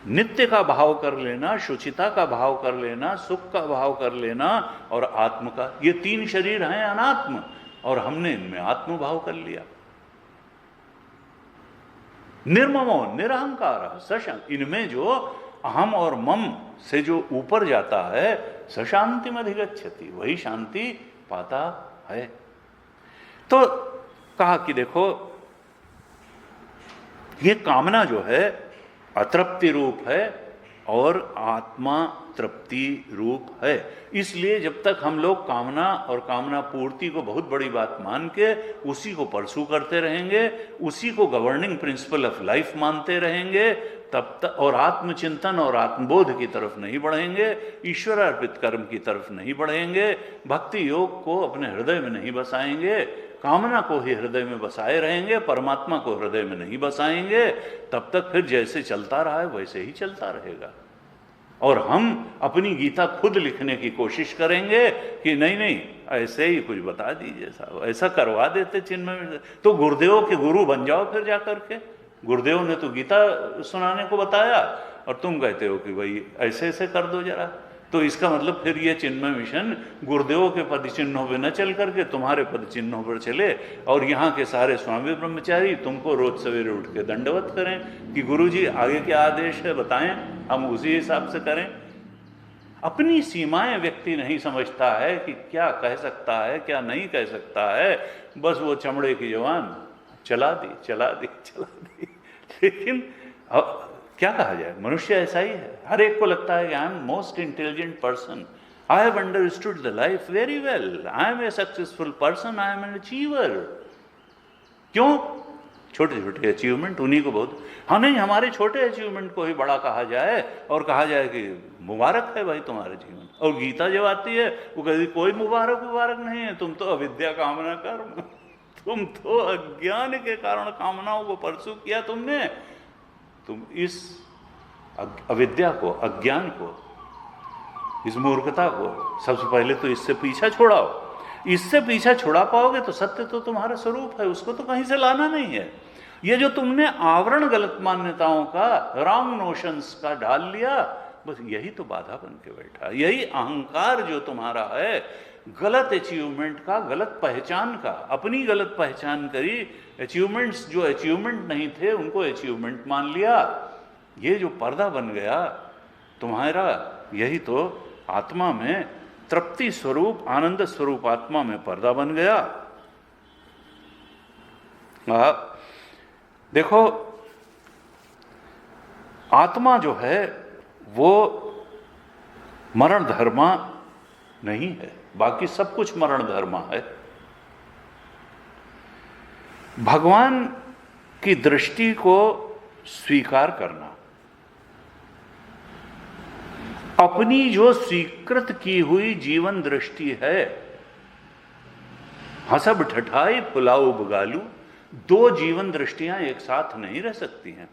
नित्य का भाव कर लेना, शुचिता का भाव कर लेना, सुख का भाव कर लेना और आत्म का, ये तीन शरीर हैं अनात्म, और हमने इनमें आत्म भाव कर लिया। निर्ममो निरहंकार सशांति, इनमें जो अहम और मम से जो ऊपर जाता है, सशांति में अधिगच्छति, वही शांति पाता है। तो कहा कि देखो, ये कामना जो है अतृप्ति रूप है और आत्मा तृप्ति रूप है। इसलिए जब तक हम लोग कामना और कामना पूर्ति को बहुत बड़ी बात मान के उसी को परसू करते रहेंगे, उसी को गवर्निंग प्रिंसिपल ऑफ लाइफ मानते रहेंगे, तब तक और आत्मचिंतन और आत्मबोध की तरफ नहीं बढ़ेंगे, ईश्वरार्पित कर्म की तरफ नहीं बढ़ेंगे, भक्ति योग को अपने हृदय में नहीं बसाएंगे, कामना को ही हृदय में बसाए रहेंगे, परमात्मा को हृदय में नहीं बसाएंगे, तब तक फिर जैसे चलता रहा है वैसे ही चलता रहेगा। और हम अपनी गीता खुद लिखने की कोशिश करेंगे कि नहीं नहीं ऐसे ही कुछ बता दीजिए साहब, ऐसा करवा देते चिन्मय। तो गुरुदेव के गुरु बन जाओ फिर जाकर के। गुरुदेव ने तो गीता सुनाने को बताया और तुम कहते हो कि भाई ऐसे ऐसे कर दो जरा। तो इसका मतलब फिर ये चिन्मय मिशन गुरुदेव के पद चिन्हों पर न चल करके तुम्हारे पद चिन्हों पर चले, और यहाँ के सारे स्वामी ब्रह्मचारी तुमको रोज सवेरे उठ के दंडवत करें कि गुरुजी आगे क्या आदेश है बताएं, हम उसी हिसाब से करें। अपनी सीमाएं व्यक्ति नहीं समझता है कि क्या कह सकता है क्या नहीं कह सकता है, बस वो चमड़े की जवान चला दी चला दी चला दी। लेकिन अब क्या कहा जाए, मनुष्य ऐसा ही है। हर एक को लगता है कि I am most intelligent person, I have understood the life very well, I am a successful person, I am an achiever. क्यों? छोटे छोटे अचीवमेंट उन्हीं को बहुत, हाँ नहीं हमारे छोटे अचीवमेंट को ही बड़ा कहा जाए और कहा जाए कि मुबारक है भाई तुम्हारे जीवन। और गीता जब आती है वो कहती कोई मुबारक मुबारक नहीं है, तुम तो अविद्या कामना कर्म, तुम तो अज्ञान के कारण कामनाओं को परसू किया तुमने। तुम इस अविद्या को, अज्ञान को, इस मूर्खता को सबसे पहले तो इससे पीछा छुड़ाओ। इससे पीछा छुड़ा पाओगे तो सत्य तो तुम्हारा स्वरूप है, उसको तो कहीं से लाना नहीं है। ये जो तुमने आवरण गलत मान्यताओं का, रॉन्ग नोशंस का डाल लिया, बस यही तो बाधा बन के बैठा। यही अहंकार जो तुम्हारा है, गलत अचीवमेंट का, गलत पहचान का, अपनी गलत पहचान करी, अचीवमेंट्स जो अचीवमेंट नहीं थे उनको अचीवमेंट मान लिया। ये जो पर्दा बन गया तुम्हारा, यही तो आत्मा में तृप्ति स्वरूप, आनंद स्वरूप आत्मा में पर्दा बन गया। देखो, आत्मा जो है वो मरण धर्मा नहीं है, बाकी सब कुछ मरण धर्मा है। भगवान कि दृष्टि को स्वीकार करना, अपनी जो स्वीकृत की हुई जीवन दृष्टि है, हसब ठठाई पुलाव बगालू, दो जीवन दृष्टियां एक साथ नहीं रह सकती हैं।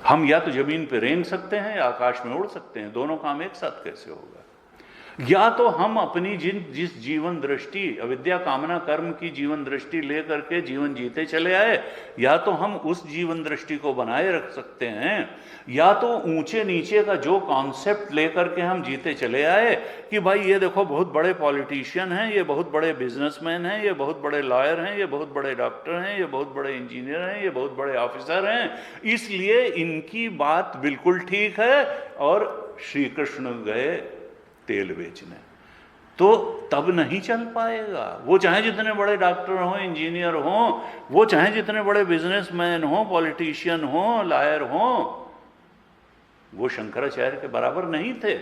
हम या तो जमीन पर रेंग सकते हैं या आकाश में उड़ सकते हैं, दोनों काम एक साथ कैसे होगा? या तो हम अपनी जिस जीवन दृष्टि, अविद्या कामना कर्म की जीवन दृष्टि लेकर के जीवन जीते चले आए, या तो हम उस जीवन दृष्टि को बनाए रख सकते हैं, या तो ऊंचे नीचे का जो कॉन्सेप्ट लेकर के हम जीते चले आए कि भाई ये देखो बहुत बड़े पॉलिटिशियन हैं, ये बहुत बड़े बिजनेसमैन हैं, ये बहुत बड़े लॉयर हैं, ये बहुत बड़े डॉक्टर हैं, ये बहुत बड़े इंजीनियर हैं, ये बहुत बड़े ऑफिसर हैं, इसलिए इनकी बात बिल्कुल ठीक है। और श्री कृष्ण गए तेल बेचने, तो तब नहीं चल पाएगा। वो चाहे जितने बड़े डॉक्टर हों, इंजीनियर हों, वो चाहे जितने बड़े बिजनेसमैन हों, पॉलिटिशियन हों, लायर हों, वो शंकराचार्य के बराबर नहीं थे।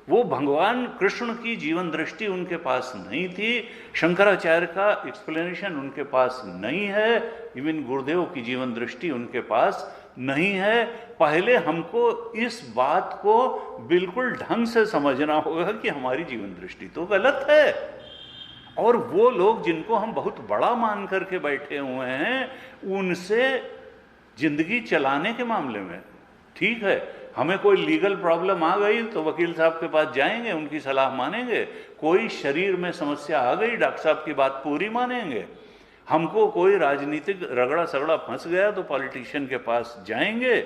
वो भगवान कृष्ण की जीवन दृष्टि उनके पास नहीं थी, शंकराचार्य का एक्सप्लेनेशन उनके पास नहीं है, इवन गुरुदेव की जीवन दृष्टि उनके पास नहीं है। पहले हमको इस बात को बिल्कुल ढंग से समझना होगा कि हमारी जीवन दृष्टि तो गलत है, और वो लोग जिनको हम बहुत बड़ा मान करके बैठे हुए हैं, उनसे जिंदगी चलाने के मामले में ठीक है, हमें कोई लीगल प्रॉब्लम आ गई तो वकील साहब के पास जाएंगे, उनकी सलाह मानेंगे। कोई शरीर में समस्या आ गई, डॉक्टर साहब की बात पूरी मानेंगे। हमको कोई राजनीतिक रगड़ा सगड़ा फंस गया तो पॉलिटिशियन के पास जाएंगे।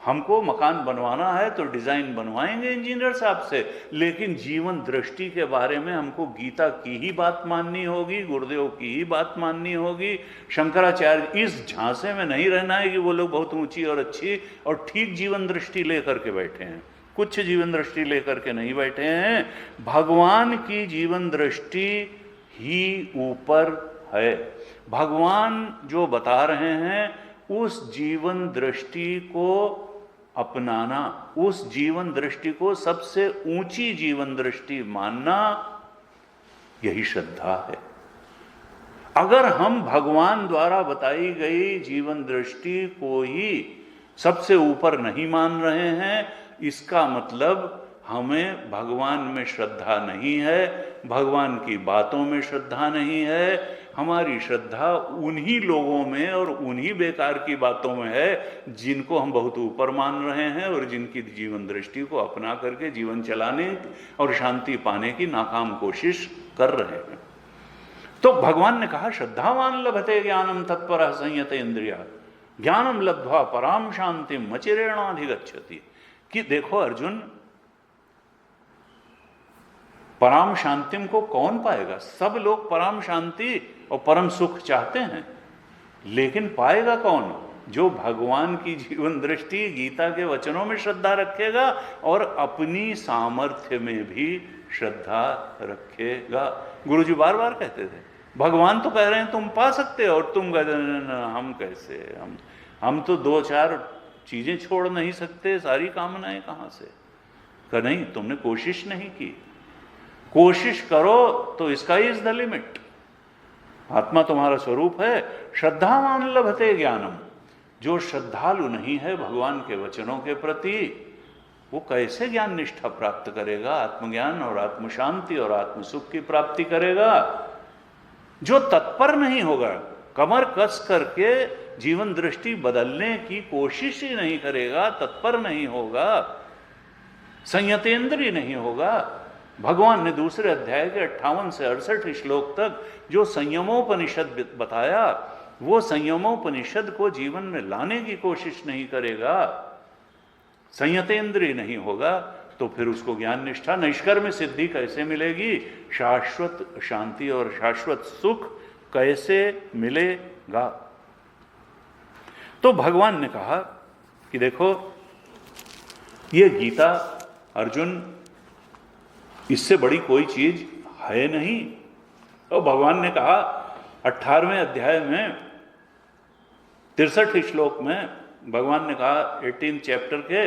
हमको मकान बनवाना है तो डिजाइन बनवाएंगे इंजीनियर साहब से। लेकिन जीवन दृष्टि के बारे में हमको गीता की ही बात माननी होगी, गुरुदेव की ही बात माननी होगी। शंकराचार्य इस झांसे में नहीं रहना है कि वो लोग बहुत ऊंची और अच्छी और ठीक जीवन दृष्टि लेकर के बैठे हैं, कुछ जीवन दृष्टि लेकर के नहीं बैठे हैं। भगवान की जीवन दृष्टि ही ऊपर है। भगवान जो बता रहे हैं उस जीवन दृष्टि को अपनाना, उस जीवन दृष्टि को सबसे ऊंची जीवन दृष्टि मानना, यही श्रद्धा है। अगर हम भगवान द्वारा बताई गई जीवन दृष्टि को ही सबसे ऊपर नहीं मान रहे हैं, इसका मतलब हमें भगवान में श्रद्धा नहीं है, भगवान की बातों में श्रद्धा नहीं है। हमारी श्रद्धा उन्हीं लोगों में और उन्हीं बेकार की बातों में है जिनको हम बहुत ऊपर मान रहे हैं और जिनकी जीवन दृष्टि को अपना करके जीवन चलाने और शांति पाने की नाकाम कोशिश कर रहे हैं। तो भगवान ने कहा श्रद्धावान लभते ज्ञानम तत्परः संयते इंद्रिया ज्ञानम लब्ध्वा पराम शांतिम मचिरेणाधिगच्छति। कि देखो अर्जुन, परम शांतिम को कौन पाएगा? सब लोग परम शांति और परम सुख चाहते हैं, लेकिन पाएगा कौन? जो भगवान की जीवन दृष्टि, गीता के वचनों में श्रद्धा रखेगा और अपनी सामर्थ्य में भी श्रद्धा रखेगा। गुरुजी बार बार कहते थे, भगवान तो कह रहे हैं तुम पा सकते हो, और तुम कहते हम कैसे, हम तो दो चार चीजें छोड़ नहीं सकते, सारी कामनाएं कहां से? कहा नहीं, तुमने कोशिश नहीं की। कोशिश करो तो स्काई इज द लिमिट। आत्मा तुम्हारा स्वरूप है। श्रद्धावान लभते ज्ञानम, जो श्रद्धालु नहीं है भगवान के वचनों के प्रति, वो कैसे ज्ञान निष्ठा प्राप्त करेगा, आत्मज्ञान और आत्म शांति और आत्म सुख की प्राप्ति करेगा? जो तत्पर नहीं होगा, कमर कस करके जीवन दृष्टि बदलने की कोशिश ही नहीं करेगा, तत्पर नहीं होगा, संयतेंद्रिय नहीं होगा। भगवान ने दूसरे अध्याय के 58 से 68 श्लोक तक जो संयमोपनिषद बताया, वो संयमोपनिषद को जीवन में लाने की कोशिश नहीं करेगा, संयतेंद्रिय नहीं होगा, तो फिर उसको ज्ञान निष्ठा नैष्कर्म्य सिद्धि कैसे मिलेगी? शाश्वत शांति और शाश्वत सुख कैसे मिलेगा? तो भगवान ने कहा कि देखो ये गीता अर्जुन, इससे बड़ी कोई चीज है नहीं। और भगवान ने कहा 18वें अध्याय में 63 श्लोक में भगवान ने कहा 18 चैप्टर के,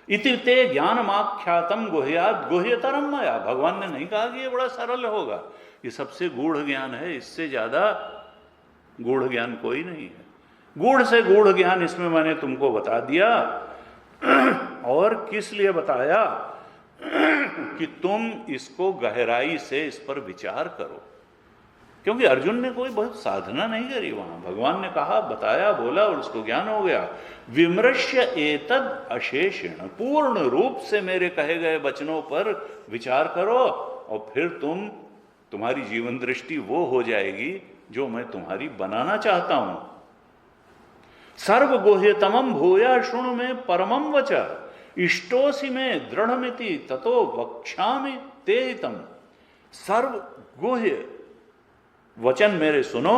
इति ते ज्ञानमाख्यातम गुह्यात् गुह्यतरम मया। भगवान ने नहीं कहा कि ये बड़ा सरल होगा, ये सबसे गूढ़ ज्ञान है, इससे ज्यादा गूढ़ ज्ञान कोई नहीं है। गूढ़ से गूढ़ ज्ञान इसमें मैंने तुमको बता दिया। और किस लिए बताया? कि तुम इसको गहराई से इस पर विचार करो। क्योंकि अर्जुन ने कोई बहुत साधना नहीं करी, वहां भगवान ने कहा, बताया, बोला और उसको ज्ञान हो गया। विमृश्य एतद अशेषण, पूर्ण रूप से मेरे कहे गए वचनों पर विचार करो और फिर तुम्हारी जीवन दृष्टि वो हो जाएगी जो मैं तुम्हारी बनाना चाहता हूं। सर्वगोह्यतमं भूया शृणु में परमं वच, इष्टोसि में दृढ़मिति ततो वक्ष्यामि ते हितम्। सर्वगोह्य वचन मेरे सुनो।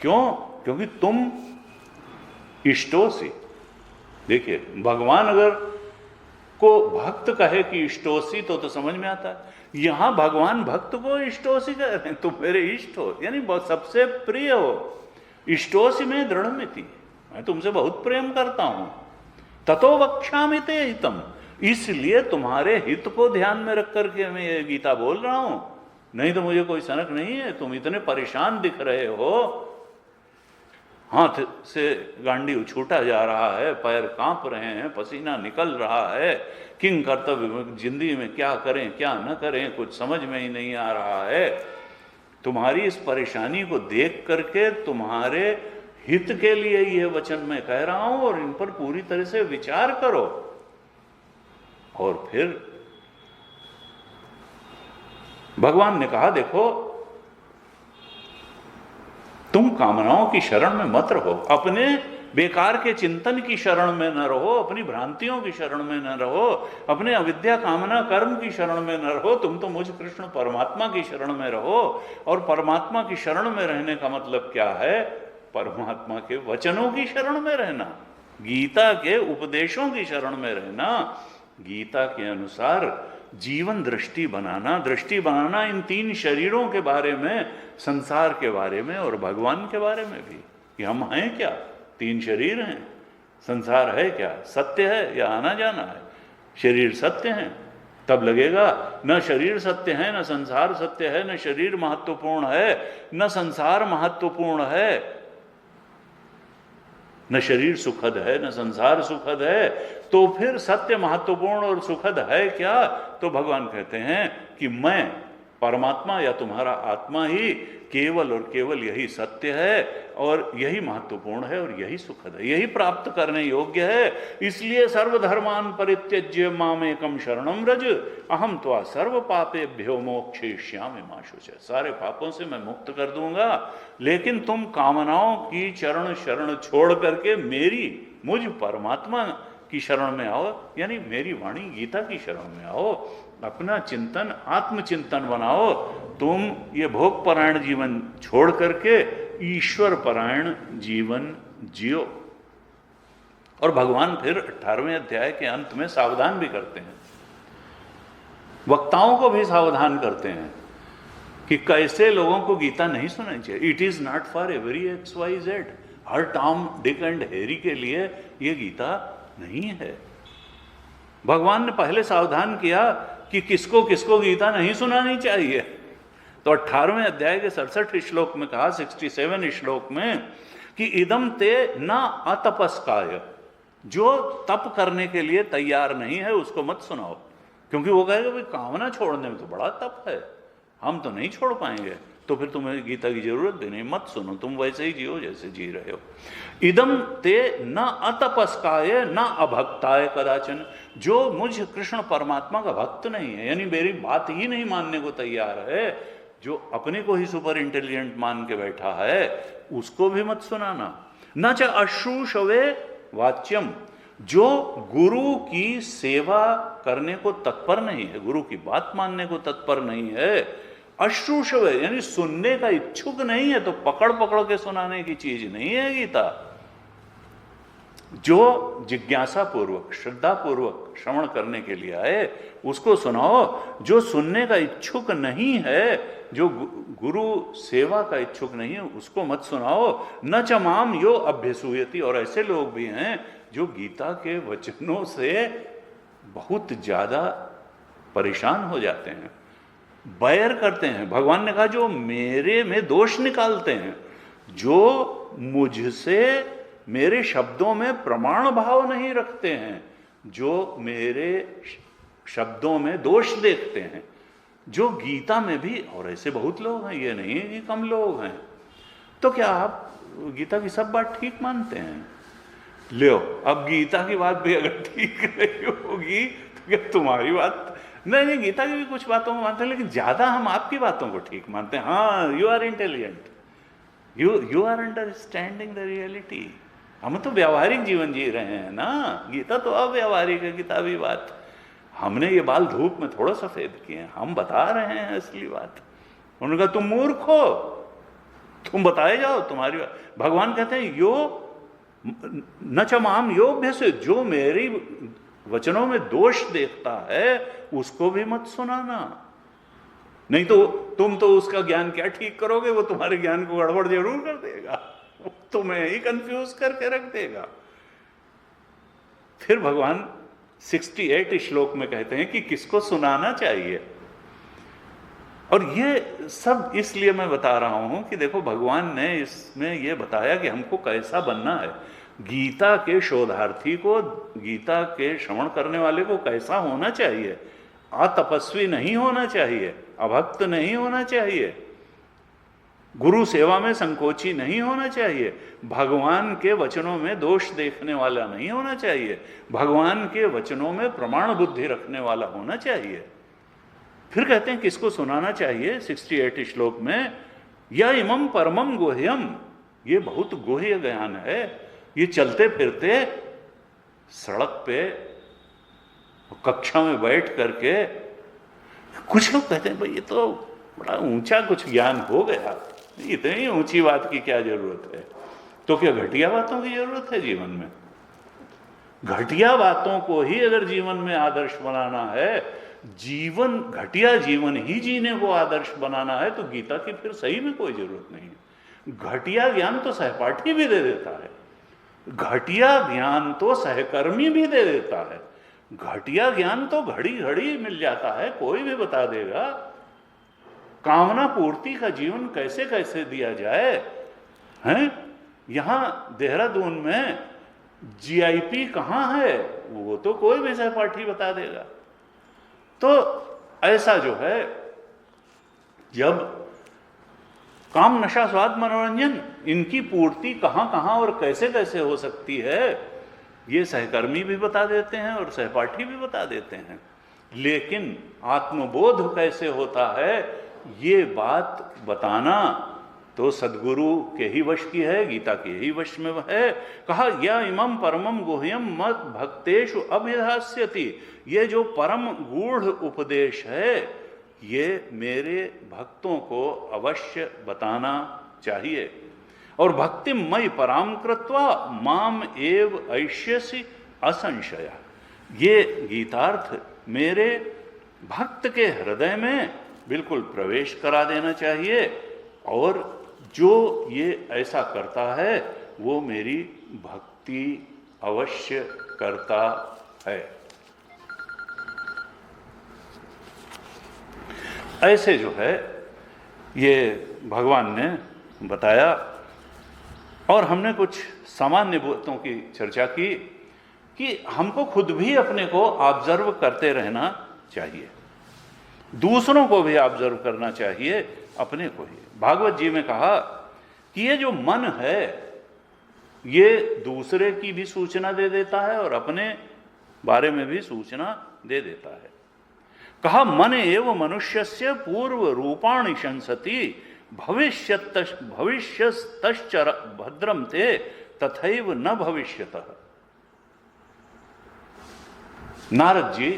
क्यों? क्योंकि तुम इष्टोसी। देखिए, भगवान अगर को भक्त कहे कि इष्टोसी तो समझ में आता है। यहां भगवान भक्त को इष्टोसी कह रहे हैं, तुम मेरे इष्ट हो, यानी सबसे प्रिय हो। इष्टोसी में दृढ़मिति, मैं तुमसे बहुत प्रेम करता हूं। ततो वक्ष्यामि ते हितम्, इसलिए तुम्हारे हित को ध्यान में रख करके मैं ये गीता बोल रहा हूं। नहीं तो मुझे कोई सनक नहीं है। तुम इतने परेशान दिख रहे हो, हाथ से गांडी छूटा जा रहा है, पैर कांप रहे हैं, पसीना निकल रहा है, किंग कर्तव्य जिंदगी में क्या करें क्या न करें कुछ समझ में ही नहीं आ रहा है। तुम्हारी इस परेशानी को देख करके तुम्हारे हित के लिए यह वचन मैं कह रहा हूं और इन पर पूरी तरह से विचार करो। और फिर भगवान ने कहा, देखो तुम कामनाओं की शरण में मत रहो, अपने बेकार के चिंतन की शरण में न रहो, अपनी भ्रांतियों की शरण में न रहो, अपने अविद्या कामना कर्म की शरण में न रहो। तुम तो मुझ कृष्ण परमात्मा की शरण में रहो। और परमात्मा की शरण में रहने का मतलब क्या है? परमात्मा के वचनों की शरण में रहना, गीता के उपदेशों की शरण में रहना, गीता के अनुसार जीवन दृष्टि बनाना इन तीन शरीरों के बारे में, संसार के बारे में और भगवान के बारे में भी। कि हम हैं क्या? तीन शरीर हैं। संसार है क्या? सत्य है या आना जाना है? शरीर सत्य है, तब लगेगा न शरीर सत्य है, न संसार सत्य है, न शरीर महत्वपूर्ण है, न संसार महत्वपूर्ण है, न शरीर सुखद है, न संसार सुखद है। तो फिर सत्य महत्वपूर्ण और सुखद है क्या? तो भगवान कहते हैं कि मैं परमात्मा या तुम्हारा आत्मा ही केवल और केवल यही सत्य है और यही महत्वपूर्ण है और यही सुखद है, यही प्राप्त करने योग्य है। इसलिए सर्वधर्मान परित्यज्य मामेकम शरणम व्रज, अहम त्वा सर्व पापेभ्यो मोक्षयिष्यामि मा शुचः। सारे पापों से मैं मुक्त कर दूंगा, लेकिन तुम कामनाओं की शरण छोड़ करके मुझ परमात्मा की शरण में आओ, यानी मेरी वाणी गीता की शरण में आओ। अपना चिंतन आत्मचिंतन बनाओ। तुम ये भोग परायण जीवन छोड़ करके ईश्वर परायण जीवन जियो। और भगवान फिर 18वें अध्याय के अंत में सावधान भी करते हैं, वक्ताओं को भी सावधान करते हैं कि कैसे लोगों को गीता नहीं सुननी चाहिए। It is not for every XYZ, her Tom Dick and Harry के लिए ये गीता नहीं है। भगवान ने पहले सावधान किया कि किसको किसको गीता नहीं सुनानी चाहिए। तो 18वें अध्याय के 67 श्लोक में कहा, 67 श्लोक में, कि इदम ते न अतपस्काय, जो तप करने के लिए तैयार नहीं है उसको मत सुनाओ। क्योंकि वो कहेगा भाई कामना छोड़ने में तो बड़ा तप है, हम तो नहीं छोड़ पाएंगे, तो फिर तुम्हें गीता की जरूरत भी नहीं, मत सुनो, तुम वैसे ही जियो जैसे जी रहे हो। इदम ते न अतपस्काय न अभक्ताय कदाचन, जो मुझ कृष्ण परमात्मा का भक्त नहीं है, यानी मेरी बात ही नहीं मानने को तैयार है, जो अपने को ही सुपर इंटेलिजेंट मान के बैठा है, उसको भी मत सुनाना। न च अश्रूषवे वाच्यम, जो गुरु की सेवा करने को तत्पर नहीं है, गुरु की बात मानने को तत्पर नहीं है, अश्रूषव यानी सुनने का इच्छुक नहीं है, तो पकड़ पकड़ के सुनाने की चीज नहीं है गीता। जो जिज्ञासा पूर्वक श्रद्धा पूर्वक श्रवण करने के लिए आए उसको सुनाओ। जो सुनने का इच्छुक नहीं है, जो गुरु सेवा का इच्छुक नहीं है, उसको मत सुनाओ। न च माम यो अभ्यसूयति, और ऐसे लोग भी हैं जो गीता के वचनों से बहुत ज्यादा परेशान हो जाते हैं, बैर करते हैं। भगवान ने कहा जो मेरे में दोष निकालते हैं, जो मुझसे मेरे शब्दों में प्रमाण भाव नहीं रखते हैं, जो मेरे शब्दों में दोष देखते हैं, जो गीता में भी, और ऐसे बहुत लोग हैं, ये नहीं है कि कम लोग हैं। तो क्या आप गीता की सब बात ठीक मानते हैं? लो, अब गीता की बात भी अगर ठीक नहीं होगी तो क्या तुम्हारी बात? नहीं, गीता की भी कुछ बातों को मानते हैं, लेकिन ज्यादा हम आपकी बातों को ठीक मानते हैं। हाँ, you are intelligent, you are understanding the reality. हम तो व्यावहारिक जीवन जी रहे हैं ना, गीता तो अव्यावहारिक है, किताबी बात। हमने ये बाल धूप में थोड़ा सफेद किए हैं, हम बता रहे हैं असली बात। उन्होंने कहा तुम मूर्ख हो, तुम बताए जाओ तुम्हारी बात। भगवान कहते हैं यो न च माम योभ्य से, जो मेरी वचनों में दोष देखता है उसको भी मत सुनाना, नहीं तो तुम तो उसका ज्ञान क्या ठीक करोगे, वो तुम्हारे ज्ञान को गड़बड़ जरूर कर देगा, तुम्हें ही कंफ्यूज करके रख देगा। फिर भगवान 68 श्लोक में कहते हैं कि किसको सुनाना चाहिए। और ये सब इसलिए मैं बता रहा हूं कि देखो, भगवान ने इसमें यह बताया कि हमको कैसा बनना है। गीता के शोधार्थी को, गीता के श्रवण करने वाले को कैसा होना चाहिए? अतपस्वी नहीं होना चाहिए, अभक्त नहीं होना चाहिए, गुरु सेवा में संकोची नहीं होना चाहिए, भगवान के वचनों में दोष देखने वाला नहीं होना चाहिए, भगवान के वचनों में प्रमाण बुद्धि रखने वाला होना चाहिए। फिर कहते हैं किसको सुनाना चाहिए 68 श्लोक में, या इमम परमम गुह्यम, ये बहुत गुह्य ज्ञान है। ये चलते फिरते सड़क पे कक्षा में बैठ करके, कुछ लोग कहते हैं भाई ये तो बड़ा ऊंचा कुछ ज्ञान हो गया, इतनी ऊंची बात की क्या जरूरत है? तो क्या घटिया बातों की जरूरत है जीवन में? घटिया बातों को ही अगर जीवन में आदर्श बनाना है, जीवन घटिया जीवन ही जीने को आदर्श बनाना है, तो गीता की फिर सही में कोई जरूरत नहीं है। घटिया ज्ञान तो सहपाठी भी दे देता है, घटिया ज्ञान तो सहकर्मी भी दे देता है, घटिया ज्ञान तो घड़ी घड़ी मिल जाता है, कोई भी बता देगा। कामना पूर्ति का जीवन कैसे कैसे दिया जाए, हैं? यहां देहरादून में जीआईपी कहां है, वो तो कोई भी सहपाठी बता देगा। तो ऐसा जो है, जब काम नशा स्वाद मनोरंजन, इनकी पूर्ति कहां कहां और कैसे कैसे हो सकती है, ये सहकर्मी भी बता देते हैं और सहपाठी भी बता देते हैं। लेकिन आत्मबोध कैसे होता है, ये बात बताना तो सदगुरु के ही वश की है, गीता के ही वश में है। कहा या इमम परमम गुह्यम मत भक्तेषु अभिधास्यति, ये जो परम गूढ़ उपदेश है, ये मेरे भक्तों को अवश्य बताना चाहिए। और भक्ति मई पराम कृत्वा माम एव ऐष्यसि असंशय, ये गीतार्थ मेरे भक्त के हृदय में बिल्कुल प्रवेश करा देना चाहिए। और जो ये ऐसा करता है वो मेरी भक्ति अवश्य करता है। ऐसे जो है ये भगवान ने बताया। और हमने कुछ सामान्य बातों की चर्चा की कि हमको खुद भी अपने को ऑब्जर्व करते रहना चाहिए, दूसरों को भी ऑब्जर्व करना चाहिए, अपने को ही। भागवत जी में कहा कि ये जो मन है ये दूसरे की भी सूचना दे देता है और अपने बारे में भी सूचना दे देता है। कहा मन एव मनुष्यस्य पूर्व रूपाणि शंसति भविष्यस्तश्च भद्रम ते तथैव न भविष्यतः। नारद जी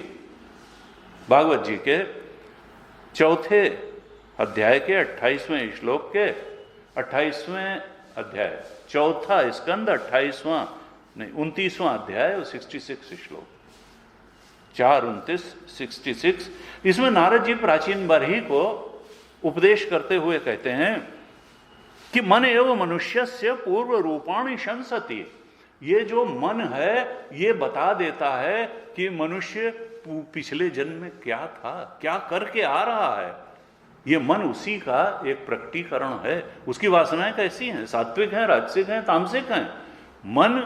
भागवत जी के चौथे अध्याय के 28वें श्लोक के 28वें अध्याय, चौथा स्कंद 29वां अध्याय और 66 श्लोक, 4:29 66। इसमें नारद जी प्राचीन बरही को उपदेश करते हुए कहते हैं कि मन एवं मनुष्यस्य पूर्व रूपाणि शंसति, ये जो मन है ये बता देता है कि मनुष्य पिछले जन्म में क्या था, क्या करके आ रहा है। ये मन उसी का एक प्रकटीकरण है। उसकी वासनाएं कैसी हैं, सात्विक हैं, राजसिक हैं, तामसिक हैं। मन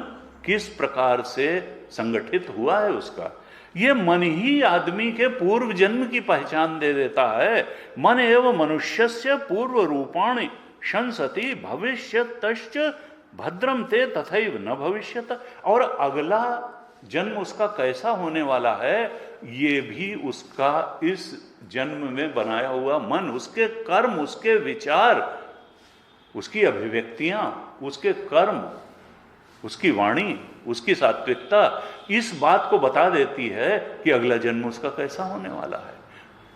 किस प्रकार से संगठित हुआ है उसका, ये मन ही आदमी के पूर्व जन्म की पहचान दे देता है। मन एवं मनुष्यस्य पूर्व रूपाणि शंसति भविष्यतश्च भद्रम ते तथैव न भविष्यत। और अगला जन्म उसका कैसा होने वाला है, ये भी उसका इस जन्म में बनाया हुआ मन, उसके कर्म, उसके विचार, उसकी अभिव्यक्तियां, उसके कर्म, उसकी वाणी, उसकी सात्विकता इस बात को बता देती है कि अगला जन्म उसका कैसा होने वाला है।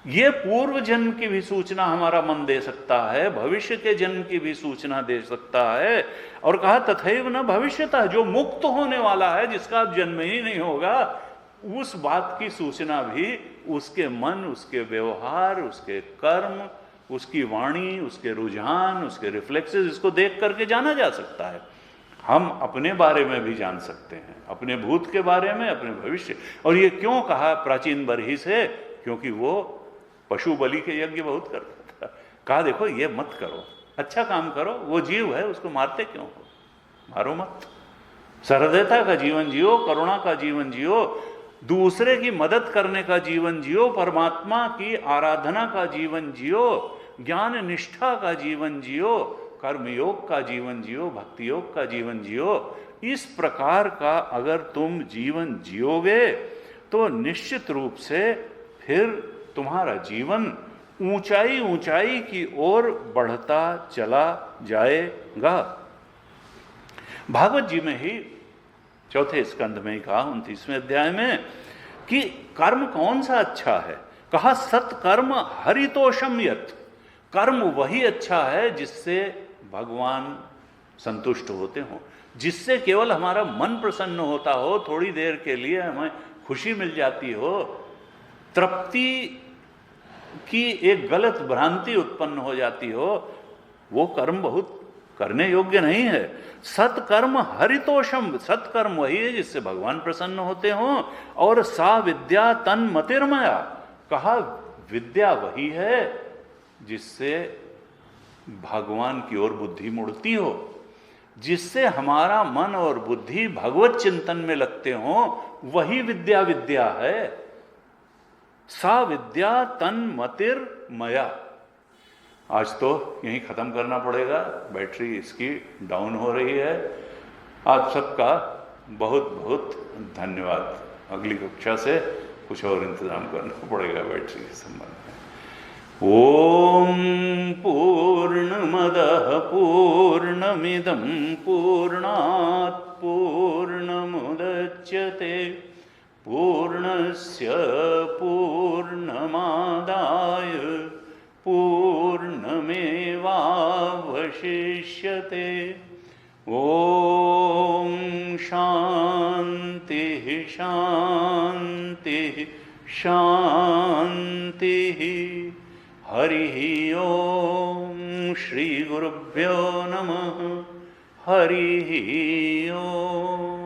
ये पूर्व जन्म की भी सूचना हमारा मन दे सकता है, भविष्य के जन्म की भी सूचना दे सकता है। और कहा तथैव न भविष्यतः, जो मुक्त होने वाला है, जिसका अब जन्म ही नहीं होगा, उस बात की सूचना भी उसके मन, उसके व्यवहार, उसके कर्म, उसकी वाणी, उसके रुझान, उसके रिफ्लेक्सेस, इसको देख करके जाना जा सकता है। हम अपने बारे में भी जान सकते हैं, अपने भूत के बारे में, अपने भविष्य। और ये क्यों कहा प्राचीन बरही से, क्योंकि वो पशु बलि के यज्ञ बहुत करता था। कहा देखो ये मत करो, अच्छा काम करो, वो जीव है उसको मारते क्यों हो, मारो मत। सहृदयता का जीवन जियो, करुणा का जीवन जियो, दूसरे की मदद करने का जीवन जियो, परमात्मा की आराधना का जीवन जियो, ज्ञान निष्ठा का जीवन जियो, कर्मयोग का जीवन जियो, भक्ति योग का जीवन जियो। इस प्रकार का अगर तुम जीवन जियोगे तो निश्चित रूप से फिर तुम्हारा जीवन ऊंचाई ऊंचाई की ओर बढ़ता चला जाएगा। भागवत जी में ही चौथे स्कंध में ही कहा 29वें अध्याय में कि कर्म कौन सा अच्छा है। कहा सत्कर्म हरितोषम यत्, कर्म वही अच्छा है जिससे भगवान संतुष्ट होते हो, जिससे केवल हमारा मन प्रसन्न होता हो, थोड़ी देर के लिए हमें खुशी मिल जाती हो, तृप्ति की एक गलत भ्रांति उत्पन्न हो जाती हो, वो कर्म बहुत करने योग्य नहीं है। सत्कर्म हरितोषम, सत्कर्म वही है जिससे भगवान प्रसन्न होते हो। और सा विद्या तन मतिर्मया, कहा विद्या वही है जिससे भगवान की ओर बुद्धि मुड़ती हो, जिससे हमारा मन और बुद्धि भगवत चिंतन में लगते हो, वही विद्या विद्या है। सा विद्या तन मतिर्मया। आज तो यहीं खत्म करना पड़ेगा, बैटरी इसकी डाउन हो रही है। आप सबका बहुत बहुत धन्यवाद। अगली कक्षा से कुछ और इंतजाम करना पड़ेगा बैटरी के संबंध में। ओम पूर्णमदः पूर्णमिदं पूर्णात् पूर्णमुदच्यते पूर्णस्य पूर्णमादाय पूर्णमेवावशिष्यते। ओम शांतिः शांतिः शांतिः। हरिः ओम श्री गुरुभ्यो नमः। हरिः ओम।